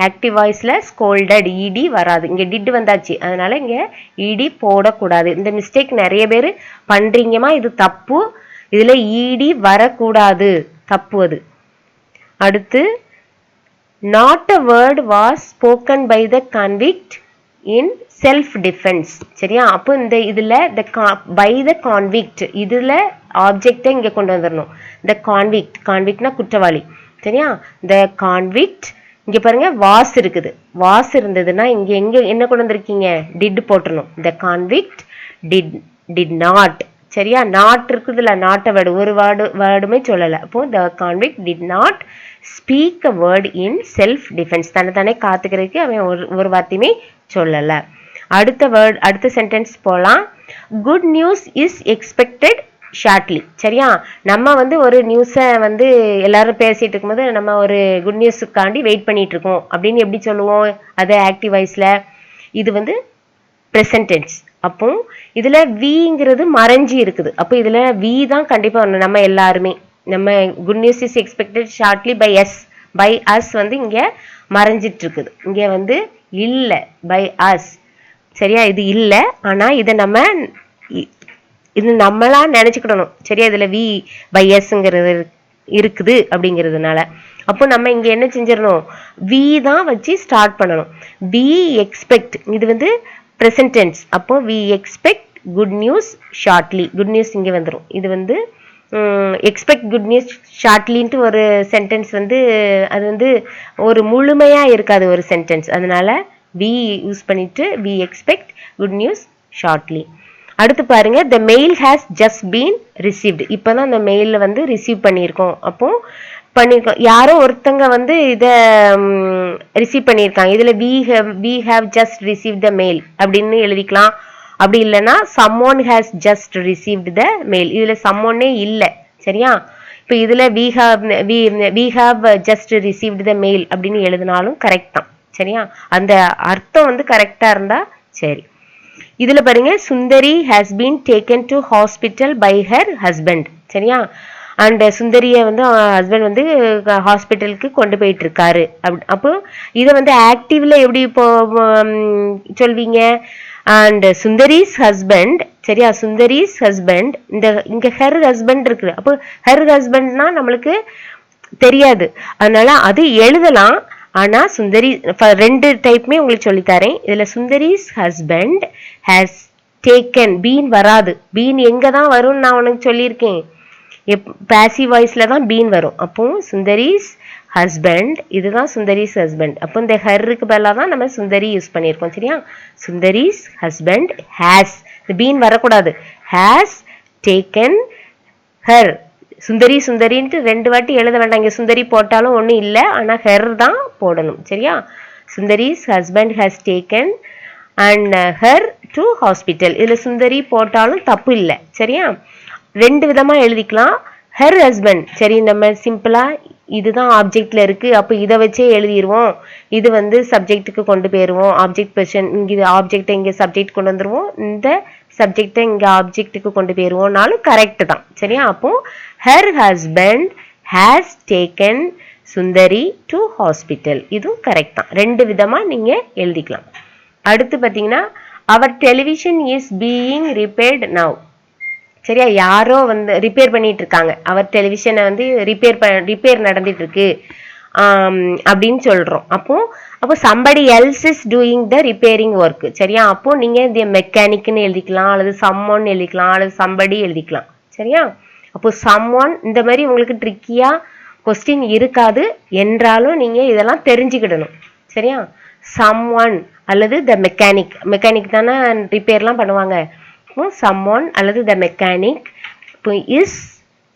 ஆக்டிவ் வாய்ஸ்ல ஸ்கோல்டட் இடி வராது. இங்க டிட் வந்தாச்சு, அதனால இங்க இடி போடக்கூடாது. இந்த மிஸ்டேக் நிறைய பேர் பண்றீங்கம்மா, இது தப்பு. இதுல இடி வரக்கூடாது, தப்பு அது. அடுத்து not a word was spoken by the convict in self defense. சரியா? அப்போ இந்த இதுல by the convict இதுல ஆப்ஜெக்டை இங்க கொண்டு வந்துடணும். the convict, convictனா குற்றவாளி. சரியா? the convict இங்க பாருங்க வாஸ் இருக்குது. வாஸ் இருந்ததுன்னா இங்க எங்க என்ன கொண்டு வந்திருக்கீங்க? did போட்டுறணும். the convict did not. சரியா? நாட் இருக்குதுல, நாட் வேர்டு, ஒரு வேர்டுமே சொல்லல. அப்போ the convict did not speak a word in self defense. தானே காத்துக்கிறதுக்கு அவன் ஒரு வார்த்தையுமே சொல்லல. அடுத்த வேர்ட், அடுத்த சென்டென்ஸ் போலாம். Good news is expected shortly. சரியா? நம்ம வந்து ஒரு நியூஸை வந்து எல்லாரும் பேசிட்டு இருக்கும்போது நம்ம ஒரு குட் நியூஸுக்காண்டி வெயிட் பண்ணிட்டு இருக்கோம் அப்படின்னு எப்படி சொல்லுவோம்? அது ஆக்டிவ் வாய்ஸ்ல. இது வந்து ப்ரெசன்ட் டென்ஸ். அப்போ இதுல விங்கிறது மறைஞ்சி இருக்குது. அப்போ இதுல வி தான் கண்டிப்பா வரணும். நம்ம எல்லாருமே நம்ம good news is expected shortly by us. By us வந்து இங்க மறைஞ்சிட்டு இருக்குது. இங்க வந்து இல்ல, பை அஸ். சரியா? இது இல்ல, ஆனா இதை நம்ம இது நம்மளா நினைச்சுக்கிடணும். சரியா? இதுல வி பை எஸ்ங்கிறது இருக்குது அப்படிங்கிறதுனால. அப்போ நம்ம இங்க என்ன செஞ்சிடணும்? வி தான் வச்சு ஸ்டார்ட் பண்ணணும். வி எக்ஸ்பெக்ட், இது வந்து present tense. அப்போ we expect good news shortly. good news இங்க வந்துரும். இது வந்து expect good news shortly ன்ட்டு ஒரு சென்டென்ஸ் வந்து அது வந்து ஒரு முழுமையா இருக்காது ஒரு சென்டென்ஸ். அதனால we யூஸ் பண்ணிட்டு we expect good news shortly. அடுத்து பாருங்க, the mail has just been received. இப்பதான் அந்த மெயில வந்து ரிசீவ் பண்ணியிருக்கோம். அப்போ பண்ணிருக்கோம், யாரோ ஒருத்தங்க வந்து இத ரிசீவ் பண்ணியிருக்காங்க. இதுல we have just received the mail அப்படின்னு எழுதிக்கலாம். அப்படி இல்லைன்னா someone has just received the mail. இதுல someone இல்ல. சரியா? இப்ப இதுல we have just received the mail அப்படின்னு எழுதினாலும் கரெக்ட் தான். சரியா? அந்த அர்த்தம் வந்து கரெக்டா இருந்தா சரி. இதுல பாருங்க, சுந்தரி has been taken to hospital by her husband. சரியா? அண்ட் சுந்தரிய வந்து ஹஸ்பண்ட் வந்து ஹாஸ்பிட்டலுக்கு கொண்டு போயிட்டு இருக்காரு. அப்போ இதை வந்து ஆக்டிவ்ல எப்படி இப்போ சொல்வீங்க? And Sundari's husband. சரியா? சுந்தரிஸ் ஹஸ்பண்ட். இங்க ஹெர் ஹஸ்பண்ட் இருக்கு. அப்போ ஹெர் ஹஸ்பண்ட்னா நம்மளுக்கு தெரியாது, அதனால அது எழுதலாம். ஆனா சுந்தரி ரெண்டு டைப்மே உங்களுக்கு சொல்லித்தரேன். இதுல Sundari's husband has taken, been வராது. பீன் எங்க தான் வரும்னு நான் உனக்கு சொல்லியிருக்கேன். பாசிவ் வாய்ஸ்ல தான் பீன் வரும். அப்போ சுந்தரிஸ் ஹஸ்பண்ட், இதுதான் சுந்தரிஸ் ஹஸ்பண்ட். அப்போ இந்த ஹருக்கு பதிலாக தான் நம்ம சுந்தரி யூஸ் பண்ணியிருக்கோம். சரியா? சுந்தரிஸ் ஹஸ்பண்ட் ஹேஸ், இந்த பீன் வரக்கூடாது. Has taken her. சுந்தரி சுந்தரின்ட்டு ரெண்டு வாட்டி எழுத வேண்டாம். இங்கே சுந்தரி போட்டாலும் ஒன்றும் இல்லை, ஆனால் ஹெர் தான் போடணும். சரியா? Sundari's husband has taken and her to hospital. இதில் சுந்தரி போட்டாலும் தப்பு இல்லை. சரியா? ரெண்டு விதமா எழுதிக்கலாம். ஹெர் ஹஸ்பண்ட், சரி நம்ம சிம்பிளா இதுதான் ஆப்ஜெக்ட்ல இருக்கு, அப்போ இதை வச்சே எழுதிடுவோம். இது வந்து சப்ஜெக்டுக்கு கொண்டு போயிடுவோம். ஆப்ஜெக்ட் பொசிஷன் இங்கே ஆப்ஜெக்டை இங்கே சப்ஜெக்ட் கொண்டு வந்துருவோம், இந்த சப்ஜெக்டை இங்கே ஆப்ஜெக்டுக்கு கொண்டு போயிடுவோம்னாலும் கரெக்ட் தான். சரியா? அப்போ her husband has taken Sundari to hospital, இதுவும் கரெக்ட் தான். ரெண்டு விதமா நீங்க எழுதிக்கலாம். அடுத்து பார்த்தீங்கன்னா, our television is being repaired now. சரியா? யாரோ வந்து ரிப்பேர் பண்ணிட்டு இருக்காங்க. அவர் டெலிவிஷனை வந்து ரிப்பேர் நடந்துட்டு இருக்கு அப்படின்னு சொல்றோம். அப்போ somebody else is doing the repairing work. சரியா? அப்போ நீங்க இந்த மெக்கானிக்னு எழுதிக்கலாம், அல்லது someone எழுதிக்கலாம், அல்லது somebody எழுதிக்கலாம். சரியா? அப்போ someone இந்த மாதிரி உங்களுக்கு ட்ரிக்கியா கொஸ்டின் இருக்காது என்றாலும் நீங்க இதெல்லாம் தெரிஞ்சுக்கிடணும். சரியா? someone அல்லது the மெக்கானிக் தானே ரிப்பேர்லாம் பண்ணுவாங்க. someone அல்லது the mechanic. இப்போ இஸ்,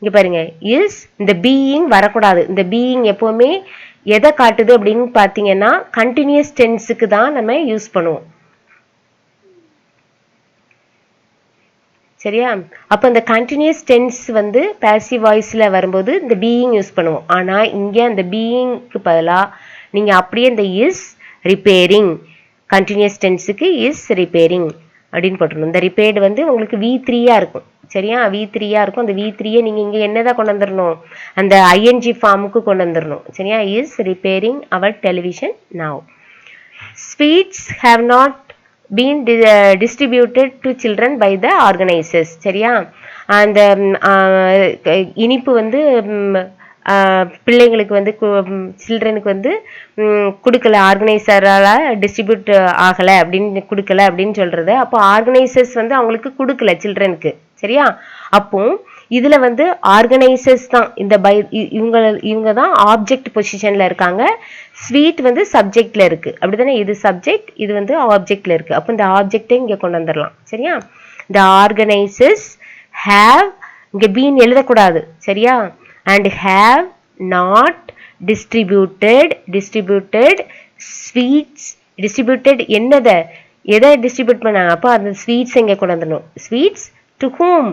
இங்க பாருங்க, இஸ் இந்த பீயிங் வரக்கூடாது. இந்த பீயிங் எப்பவுமே எதை காட்டுது அப்படின்னு பார்த்தீங்கன்னா கண்டினியூஸ் டென்ஸுக்கு தான் நம்ம யூஸ் பண்ணுவோம். சரியா? அப்போ இந்த கண்டினியூஸ் டென்ஸ் வந்து பாசிவ் வாய்ஸ்ல வரும்போது இந்த பீயிங் யூஸ் பண்ணுவோம். ஆனா இங்க அந்த பீயிங்க்கு பதிலாக நீங்க அப்படியே இந்த இஸ் ரிப்பேரிங், கண்டினியூஸ் டென்ஸுக்கு இஸ் ரிப்பேரிங், அப்படின்னு போட்டுருணும். இந்த ரிப்பேர்டு வந்து உங்களுக்கு V3-ஆ இருக்கும். சரியா? V3-ஆ இருக்கும். அந்த V3-ஐ நீங்கள் இங்கே என்னதான் கொண்டு வந்துடணும், அந்த ING ஃபார்முக்கு கொண்டு வந்துடணும். சரியா? Is repairing our television now. Sweets have not been distributed to children by the organisers. சரியா? அந்த இனிப்பு வந்து பிள்ளைங்களுக்கு வந்து சில்ட்ரனுக்கு வந்து கொடுக்கல, ஆர்கனைசரால் டிஸ்ட்ரிபியூட் ஆகலை அப்படின்னு கொடுக்கல அப்படின்னு சொல்கிறது. அப்போ ஆர்கனைசர்ஸ் வந்து அவங்களுக்கு கொடுக்கல சில்ட்ரனுக்கு. சரியா? அப்போ இதில் வந்து ஆர்கனைசர்ஸ் தான் இந்த இவங்க தான் ஆப்ஜெக்ட் பொசிஷனில் இருக்காங்க. ஸ்வீட் வந்து சப்ஜெக்டில் இருக்குது. அப்படி தானே? இது சப்ஜெக்ட், இது வந்து ஆப்ஜெக்டில் இருக்குது. அப்போ இந்த ஆப்ஜெக்டை இங்கே கொண்டு வந்துடலாம். சரியா? இந்த ஆர்கனைசர்ஸ் ஹேவ், இங்கே பீன் எழுதக்கூடாது. சரியா? and have not distributed sweets. distributed என்னத எதை டிஸ்ட்ரிபியூட் பண்ணாங்க? அப்போ அந்த ஸ்வீட்ஸ் எங்கே கொண்டு வந்துடணும். Sweets to whom?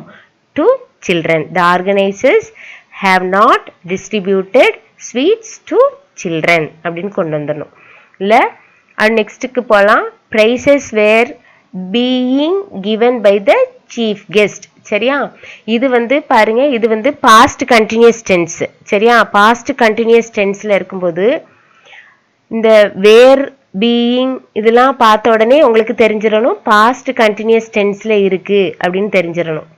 to children. the organizers have not distributed sweets to children அப்படின்னு கொண்டு வந்துடணும். இல்லை நெக்ஸ்ட்டுக்கு போகலாம். prices were being given by the chief guest. சரியா? இது வந்து பாருங்க, இது வந்து பாஸ்ட் கண்டினியூஸ் டென்ஸ். சரியா? பாஸ்ட் கண்டினியூஸ் டென்ஸ்ல இருக்கும்போது இந்த வேர், பீயிங் இதெல்லாம் பார்த்த உடனே உங்களுக்கு தெரிஞ்சிடணும் பாஸ்ட் கண்டினியூஸ் டென்ஸ்ல இருக்கு அப்படின்னு தெரிஞ்சிடணும்.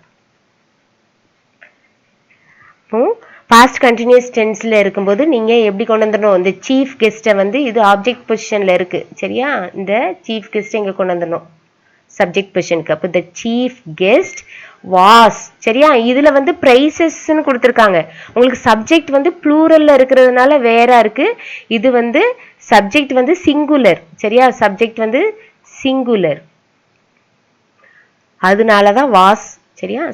பாஸ்ட் கண்டினியூஸ் டென்ஸ்ல இருக்கும்போது நீங்க எப்படி கொண்டு வந்துடணும், இந்த சீஃப் கெஸ்ட்டை வந்து இது ஆப்ஜெக்ட் பொசிஷன்ல இருக்கு. சரியா? இந்த சீஃப் கெஸ்ட் இங்க கொண்டு வந்துடணும் சப்ஜெக்ட் பொசிஷனுக்கு. அப்போ த சீஃப் கெஸ்ட் வாஸ். சரியா? இதுல வந்து பிரைசஸ்ன்னு கொடுத்துருக்காங்க. உங்களுக்கு சப்ஜெக்ட் வந்து ப்ளூரல்ல இருக்கிறதுனால வேற இருக்கு. இது வந்து சப்ஜெக்ட் வந்து சிங்குலர். சரியா? சப்ஜெக்ட் வந்து சிங்குலர், அதனாலதான் வாஸ். சரியா?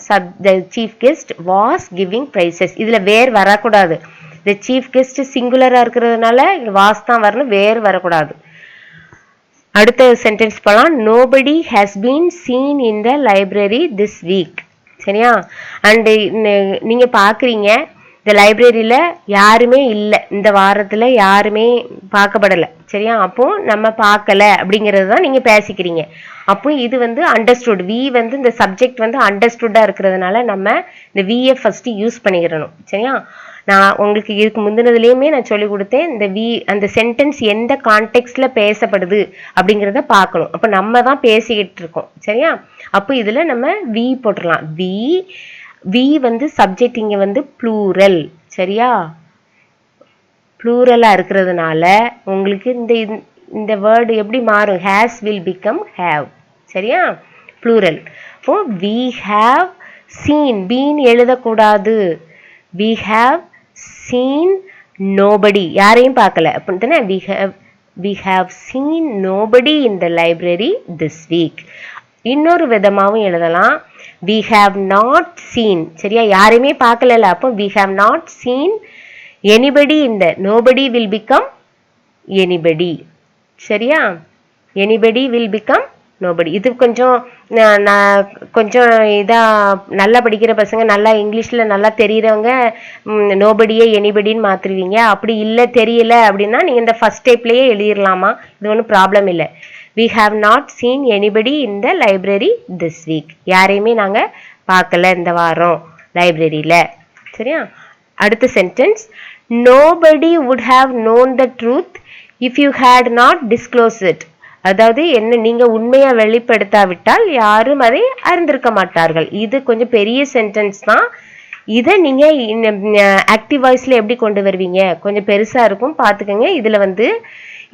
The chief guest was giving prices. இதுல வேர் வரக்கூடாது. த சீஃப் கெஸ்ட் சிங்குலரா இருக்கிறதுனால வாஸ் தான் வரணும், வேர் வரக்கூடாது. அடுத்த சென்டென்ஸ் போகலாம். Nobody has been scene in the library this week. சரியா? அண்டு நீங்கள் பார்க்குறீங்க இந்த லைப்ரரியில் யாருமே இல்லை, இந்த வாரத்தில் யாருமே பார்க்கப்படலை. சரியா? அப்போ நம்ம பார்க்கல அப்படிங்கிறது தான் நீங்கள் பேசிக்கிறீங்க. அப்போ இது வந்து அண்டர்ஸ்டுட். வி வந்து இந்த சப்ஜெக்ட் வந்து அண்டர்ஸ்டுட்டாக இருக்கிறதுனால நம்ம இந்த வியை ஃபஸ்ட்டு யூஸ் பண்ணிக்கிறணும். சரியா? நான் உங்களுக்கு இதுக்கு முந்தினதுலேயுமே நான் சொல்லி கொடுத்தேன், இந்த அந்த சென்டென்ஸ் எந்த கான்டெக்ட்ல பேசப்படுது அப்படிங்கிறத பார்க்கணும். அப்போ நம்ம தான் பேசிக்கிட்டு இருக்கோம். சரியா? அப்போ இதில் நம்ம வி போட்டுடலாம். வி வந்து சப்ஜெக்ட் இங்கே வந்து ப்ளூரல். சரியா? ப்ளூரலாக இருக்கிறதுனால உங்களுக்கு இந்த வேர்டு எப்படி மாறும்? Has will become have. சரியா? ப்ளூரல். இப்போ வி ஹாவ் சீன், பீன் எழுதக்கூடாது. வி ஹாவ் seen nobody, யாரையும் பார்க்கல அப்படின்னா we have seen nobody in the library this week. இன்னொரு விதமாகவும் எழுதலாம், we have not seen. சரியா? யாரையுமே பார்க்கல, அப்போ we have not seen anybody in the, nobody will become anybody. சரியா? anybody will become nobody. இது கொஞ்சம் கொஞ்சம் இதாக நல்லா படிக்கிற பசங்க, நல்லா இங்கிலீஷில் நல்லா தெரிகிறவங்க நோபடியே எனிபடின்னு மாற்றுவீங்க. அப்படி இல்லை தெரியல அப்படின்னா நீங்கள் இந்த ஃபஸ்ட் ஸ்டெப்லேயே எழுதிடலாமா, இது ஒன்றும் ப்ராப்ளம் இல்லை. we have not seen anybody in the library this week. யாரையுமே நாங்கள் பார்க்கல இந்த வாரம் லைப்ரரியில். சரியா? அடுத்த sentence. nobody would have known the truth if you had not disclosed it. அதாவது என்ன, நீங்க உண்மையா வெளிப்படுத்தாவிட்டால் யாரும் அதை அறிந்திருக்க மாட்டார்கள். இது கொஞ்சம் பெரிய சென்டென்ஸ் தான். இதை நீங்க ஆக்டிவ் வாய்ஸ்ல எப்படி கொண்டு வருவீங்க, கொஞ்சம் பெருசா இருக்கும், பார்த்துக்கோங்க.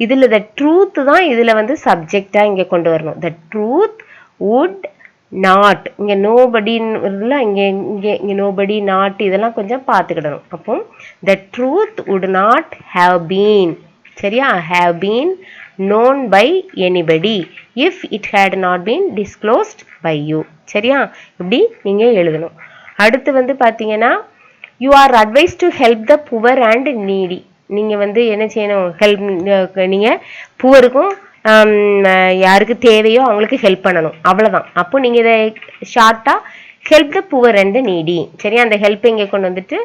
இதுல த ட்ரூத் தான் இதுல வந்து சப்ஜெக்டா இங்க கொண்டு வரணும். த ட்ரூத் வுட் நாட், இங்க நோபடின்னு இங்க நோபடி நாட் இதெல்லாம் கொஞ்சம் பார்த்துக்கிடணும். அப்போ the truth would not have been. சரியா? Have been known by anybody if it had not been disclosed by you. சரியா? இப்படி நீங்க எழுதணும். அடுத்து வந்து பாத்தீங்கன்னா, you are advised to help the poor and needy. நீங்க வந்து என்ன செய்யணும், ஹெல்ப், நீங்க புவருக்கும் யாருக்கு தேவையோ அவங்களுக்கு ஹெல்ப் பண்ணணும், அவ்வளவுதான். அப்போ நீங்க இதை ஷார்ட்டா help the poor and needy. சரியா, அந்த ஹெல்ப் இங்கே கொண்டு வந்துட்டு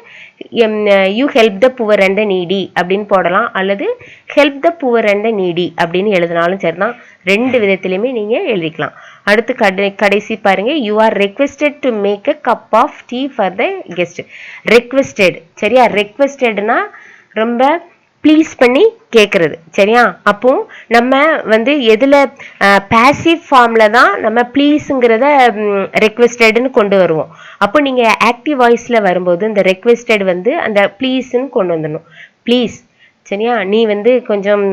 you help the poor and needy அப்படின்னு போடலாம், அல்லது help the poor and needy அப்படின்னு எழுதினாலும் சரிதான். ரெண்டு விதத்திலையுமே நீங்க எழுதிக்கலாம். அடுத்து கடைசி பாருங்க, you are requested to make a cup of tea for the guest. Requested. சரியா, ரெக்வெஸ்டட்னா ரொம்ப ப்ளீஸ் பண்ணி கேட்கறது. சரியா, அப்போ நம்ம வந்து எதுல பாசிவ் ஃபார்ம்ல தான் நம்ம ப்ளீஸுங்கிறத ரெக்வெஸ்டட்னு கொண்டு வருவோம். அப்போ நீங்க ஆக்டிவ் வாய்ஸ்ல வரும்போது இந்த ரெக்வெஸ்டட் வந்து அந்த ப்ளீஸ்ன்னு கொண்டு வந்துடணும். ப்ளீஸ், சரியா, நீ வந்து கொஞ்சம்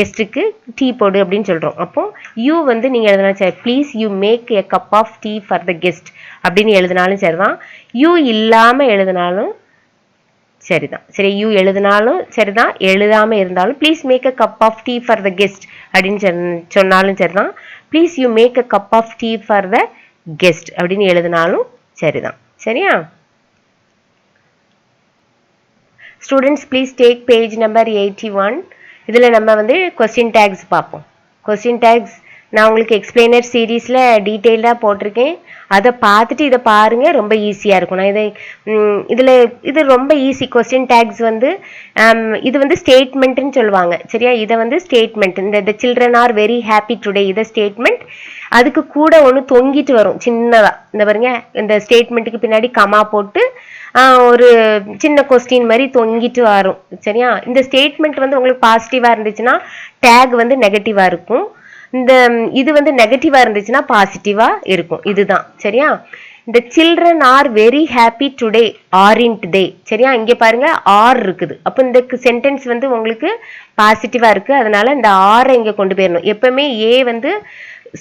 கெஸ்ட்டுக்கு டீ போடு அப்படின்னு சொல்றோம். அப்போ யூ வந்து நீங்க எழுதினா சரி, please you make a cup of tea for the guest அப்படின்னு எழுதினாலும் சரிதான். யூ இல்லாம எழுதினாலும் சரிதான். சரி, யூ எழுதினாலும் சரிதான், எழுதாம இருந்தாலும் please make a cup of tea for the guest அப்படின்னு சொன்னாலும் சரிதான். Please you make a cup of tea for the guest அப்படின்னு எழுதினாலும் சரிதான். சரியா, students please take page number 81. இதில் நம்ம வந்து கொஸ்டின் டேக்ஸ் பார்ப்போம். கொஸ்டின் டேக்ஸ் நான் உங்களுக்கு எக்ஸ்பிளைனர் சீரீஸில் டீட்டெயிலாக போட்டிருக்கேன். அதை பார்த்துட்டு இதை பாருங்க, ரொம்ப ஈஸியாக இருக்கும். நான் இது ரொம்ப ஈஸி. கொஸ்டின் டேக்ஸ் வந்து இது வந்து ஸ்டேட்மெண்ட்னு சொல்லுவாங்க. சரியா, இதை வந்து ஸ்டேட்மெண்ட், இந்த children are very happy today இதை ஸ்டேட்மெண்ட். அதுக்கு கூட ஒன்று தொங்கிட்டு வரும் சின்னதாக. இந்த பாருங்க, இந்த ஸ்டேட்மெண்ட்டுக்கு பின்னாடி கமா போட்டு ஒரு சின்ன கொஸ்டின் மாதிரி தொங்கிட்டு வரும். சரியா, இந்த ஸ்டேட்மெண்ட் வந்து உங்களுக்கு பாசிட்டிவா இருந்துச்சுன்னா டேக் வந்து நெகட்டிவா இருக்கும். இது வந்து நெகட்டிவா இருந்துச்சுன்னா பாசிட்டிவா இருக்கும். இதுதான். சரியா, இந்த children are very happy today aren't they. சரியா, இங்க பாருங்க ஆர் இருக்குது. அப்போ இந்த சென்டென்ஸ் வந்து உங்களுக்கு பாசிட்டிவா இருக்கு, அதனால இந்த ஆரை இங்க கொண்டு போயிடணும். எப்பவுமே ஏ வந்து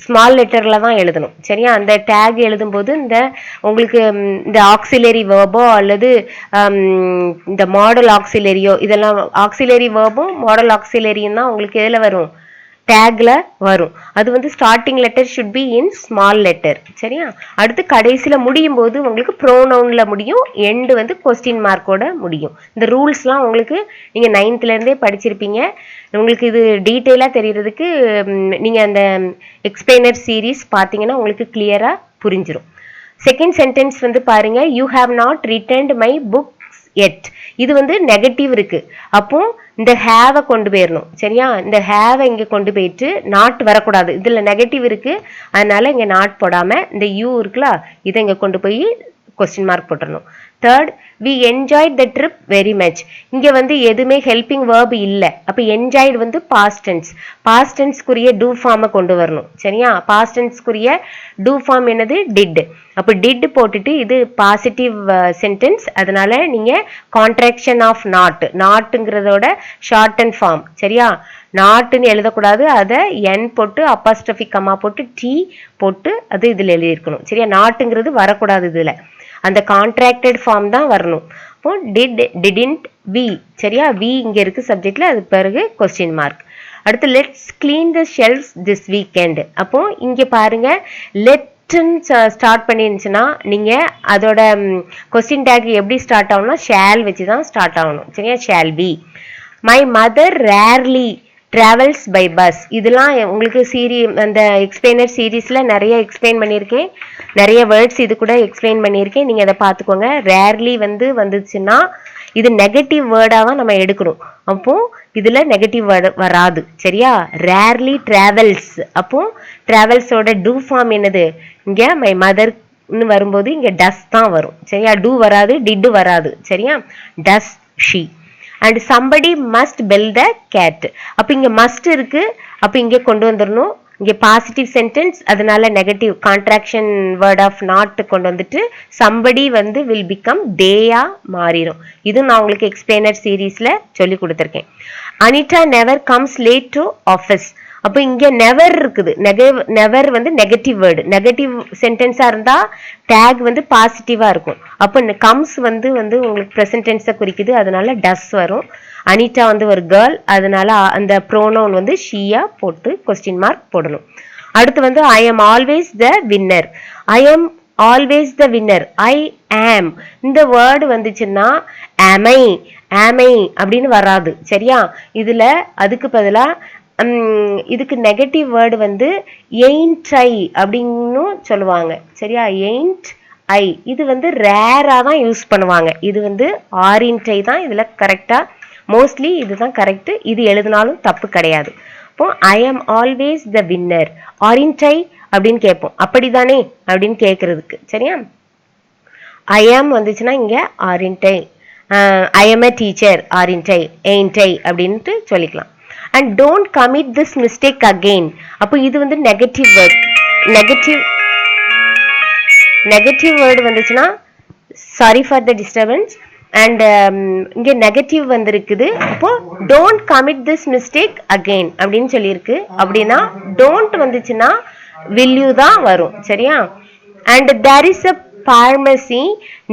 ஸ்மால் லெட்டர்ல தான் எழுதணும். சரியா, அந்த டேக் எழுதும்போது உங்களுக்கு இந்த ஆக்சிலரி வேர்போ அல்லது இந்த மாடல் ஆக்சிலரியோ, இதெல்லாம் ஆக்சிலரி வேர்பும் மாடல் ஆக்சிலரியும் தான் உங்களுக்கு எதில் வரும், டேக்ல வரும். அது வந்து starting letter should be in small letter. சரியா, அடுத்து கடைசியில முடியும் போது உங்களுக்கு ப்ரோனவுன்ல முடியும், எண்டு வந்து கொஸ்டின் மார்க்கோட முடியும். இந்த ரூல்ஸ்லாம் உங்களுக்கு நீங்க 9th இருந்தே படிச்சிருப்பீங்க. உங்களுக்கு இது டீட்டெயிலா தெரியறதுக்கு நீங்க அந்த எக்ஸ்பிளைனர் சீரீஸ் பார்த்தீங்கன்னா உங்களுக்கு கிளியரா புரிஞ்சிடும். செகண்ட் சென்டென்ஸ் வந்து பாருங்க, you have not returned my books yet. இது வந்து நெகட்டிவ் இருக்கு. அப்போ இந்த ஹேவை கொண்டு போயிடணும். சரியா, இந்த ஹேவை இங்க கொண்டு போயிட்டு நாட் வரக்கூடாது. இதுல நெகட்டிவ் இருக்கு, அதனால இங்க நாட் போடாம இந்த யூ இருக்குல்ல, இதை இங்க கொண்டு போய் கொஸ்டின் மார்க் போட்டுறணும். Third, we enjoyed the trip very much. இங்க வந்து எதுவுமே ஹெல்பிங் வேர்ப் இல்லை. அப்ப என்ஜாய்டு வந்து பாஸ்ட் டென்ஸ். பாஸ்ட் டென்ஸ்க்குரிய டூ ஃபார்மை கொண்டு வரணும். சரியா, பாஸ்ட் டென்ஸ்க்குரிய டூ ஃபார்ம் என்னது, டிட். அப்ப டிட் போட்டுட்டு இது பாசிட்டிவ் சென்டென்ஸ், அதனால நீங்க கான்ட்ராக்ஷன் ஆஃப் நாட், நாட்டுங்கிறதோட ஷார்ட் அண்ட் ஃபார்ம். சரியா, நாட்டுன்னு எழுதக்கூடாது, அதை என் போட்டு அப்பாஸ்ட்ரஃபி கமா போட்டு டி போட்டு அது இதுல எழுதியிருக்கணும். சரியா, நாட்டுங்கிறது வரக்கூடாது, இதுல அந்த கான்ட்ராக்டட் ஃபார்ம் தான் வரணும். அப்போ டிடன்ட் வி. சரியா, வி இங்க இருக்கு சப்ஜெக்ட்ல, அது பிறகு கொஸ்டின் மார்க். அடுத்து let's clean the shelves this weekend. அப்போ இங்க பாருங்க, ஸ்டார்ட் பண்ணிருந்துச்சுன்னா நீங்க அதோட கொஸ்டின் டேக் எப்படி ஸ்டார்ட் ஆகணும்னா ஷேல் வச்சு தான் ஸ்டார்ட் ஆகணும். சரியா, shall be. My mother rarely travels by bus. இதெல்லாம் உங்களுக்கு அந்த எக்ஸ்பிளைனர் சீரீஸ்ல நிறைய எக்ஸ்பிளைன் பண்ணியிருக்கேன், நிறைய வேர்ட்ஸ் இது கூட எக்ஸ்பிளைன் பண்ணியிருக்கேன். நீங்க அதை பார்த்துக்கோங்க. ரேர்லி வந்துச்சுன்னா இது நெகட்டிவ் வேர்டாவா நம்ம எடுக்கணும். அப்போ இதுல நெகட்டிவ் வேர்டு வராது. சரியா, ரேர்லி டிராவல்ஸ். அப்போ டிராவல்ஸோட டூ ஃபார்ம் என்னது, இங்க மை மதர் வரும்போது இங்க டஸ் தான் வரும். சரியா, டூ வராது, டிட் வராது. சரியா, does she. And somebody must bell the gate. அப்ப இங்க மஸ்ட் இருக்கு, அப்ப இங்க கொண்டு வந்துடணும். இங்க பாசிட்டிவ் சென்டென்ஸ், அதனால negative contraction word of not கொண்டு வந்துட்டு சம்படி வந்து வில் பிகம் தேயா மாறிடும். இது நான் உங்களுக்கு எக்ஸ்பிளைனர் சீரீஸ்ல சொல்லி கொடுத்துருக்கேன். Anita never comes late to office. அப்போ இங்க நெவர் இருக்குது. நெவர் வந்து நெகட்டிவ் வேர்டு. நெகட்டிவ் சென்டென்ஸா இருந்தா டேக் வந்து பாசிட்டிவா இருக்கும். அப்போ கம்ஸ் வந்து உங்களுக்கு ப்ரெசன்ட் டென்ஸை குறிக்குது, அதனால டஸ் வரும். அனிதா வந்து ஒரு கேர்ள், அதனால அந்த ப்ரோனவுன் வந்து ஷியா போட்டு கொஸ்டின் மார்க் போடணும். அடுத்து வந்து I am always the winner. I am always the winner, I am. இந்த வேர்டு வந்துச்சுன்னா ஆமை ஆமை அப்படின்னு வராது. சரியா, இதுல அதுக்கு பதிலா இதுக்கு நெகட்டிவ் வேர்டு வந்து எயின்ட் ஐ அப்படின்னு சொல்லுவாங்க. சரியா, எயின்ட் ஐ இது வந்து ரேரா தான் யூஸ் பண்ணுவாங்க. இது வந்து ஆரின்டை தான் இதுல கரெக்டா, மோஸ்ட்லி இதுதான் கரெக்ட். இது எழுதினாலும் தப்பு கிடையாது. அப்போ ஐ ஆம் ஆல்வேஸ் த வின்னர். ஆரின்டை அப்படின்னு கேட்போம். அப்படிதானே அப்படின்னு கேட்கறதுக்கு. சரியா? ஐ ஆம் வந்துச்சுன்னா இங்க ஆரின்டை. ஐ ஆம் a டீச்சர் ஆரின்டை, எயின்டை அப்படின்ட்டு சொல்லிக்கலாம். And don't commit this mistake again. அப்போ இது வந்து நெகட்டிவ் வேர்ட். நெகட்டிவ் வேர்டு வந்துச்சுன்னா sorry for the disturbance. And இங்க நெகட்டிவ் வந்திருக்குது. அப்போ don't commit this mistake again அப்படின்னு சொல்லியிருக்கு. அப்படின்னா டோன்ட் வந்துச்சுன்னா will you தான் வரும். சரியா? And there is a pharmacy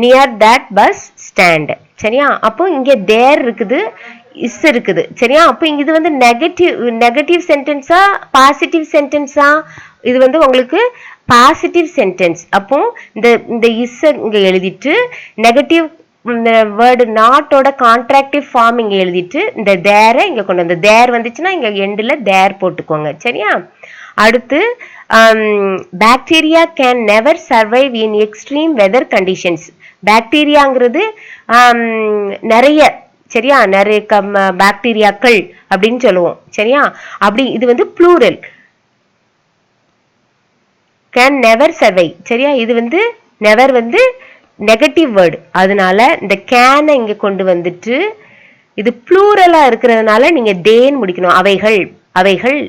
near that bus stand. சரியா? அப்போ இங்க தேர் இருக்குது, இஸ் இருக்குது. சரியா? அப்போ இது வந்து நெகட்டிவ் சென்டென்ஸா பாசிட்டிவ் சென்டென்ஸா? இது வந்து உங்களுக்கு பாசிட்டிவ் சென்டென்ஸ். அப்போ இந்த இஸ் இங்க எழுதிட்டு நெகட்டிவ் வேர்டு நாட்டோட கான்ட்ராக்டிவ் ஃபார்ம் இங்க எழுதிட்டு இந்த தேரை இங்க கொண்டு வந்து, தேர் வந்துச்சுன்னா இங்க எண்டுல தேர் போட்டுக்கோங்க. சரியா? அடுத்து bacteria can never survive in extreme weather conditions. பாக்டீரியாங்கிறது நிறைய, சரியா, நிறைய பாக்டீரியாக்கள் அப்படின்னு சொல்லுவோம். சரியா? அப்படி இது வந்து ப்ளூரல். கேன் நெவர் சர்வை. சரியா? இது வந்து நெவர் வந்து நெகட்டிவ் வேர்டு. அதனால இந்த கேனை இங்க கொண்டு வந்துட்டு இது ப்ளூரலா இருக்கிறதுனால நீங்க தேன் முடிக்கணும். அவைகள் அவைகள்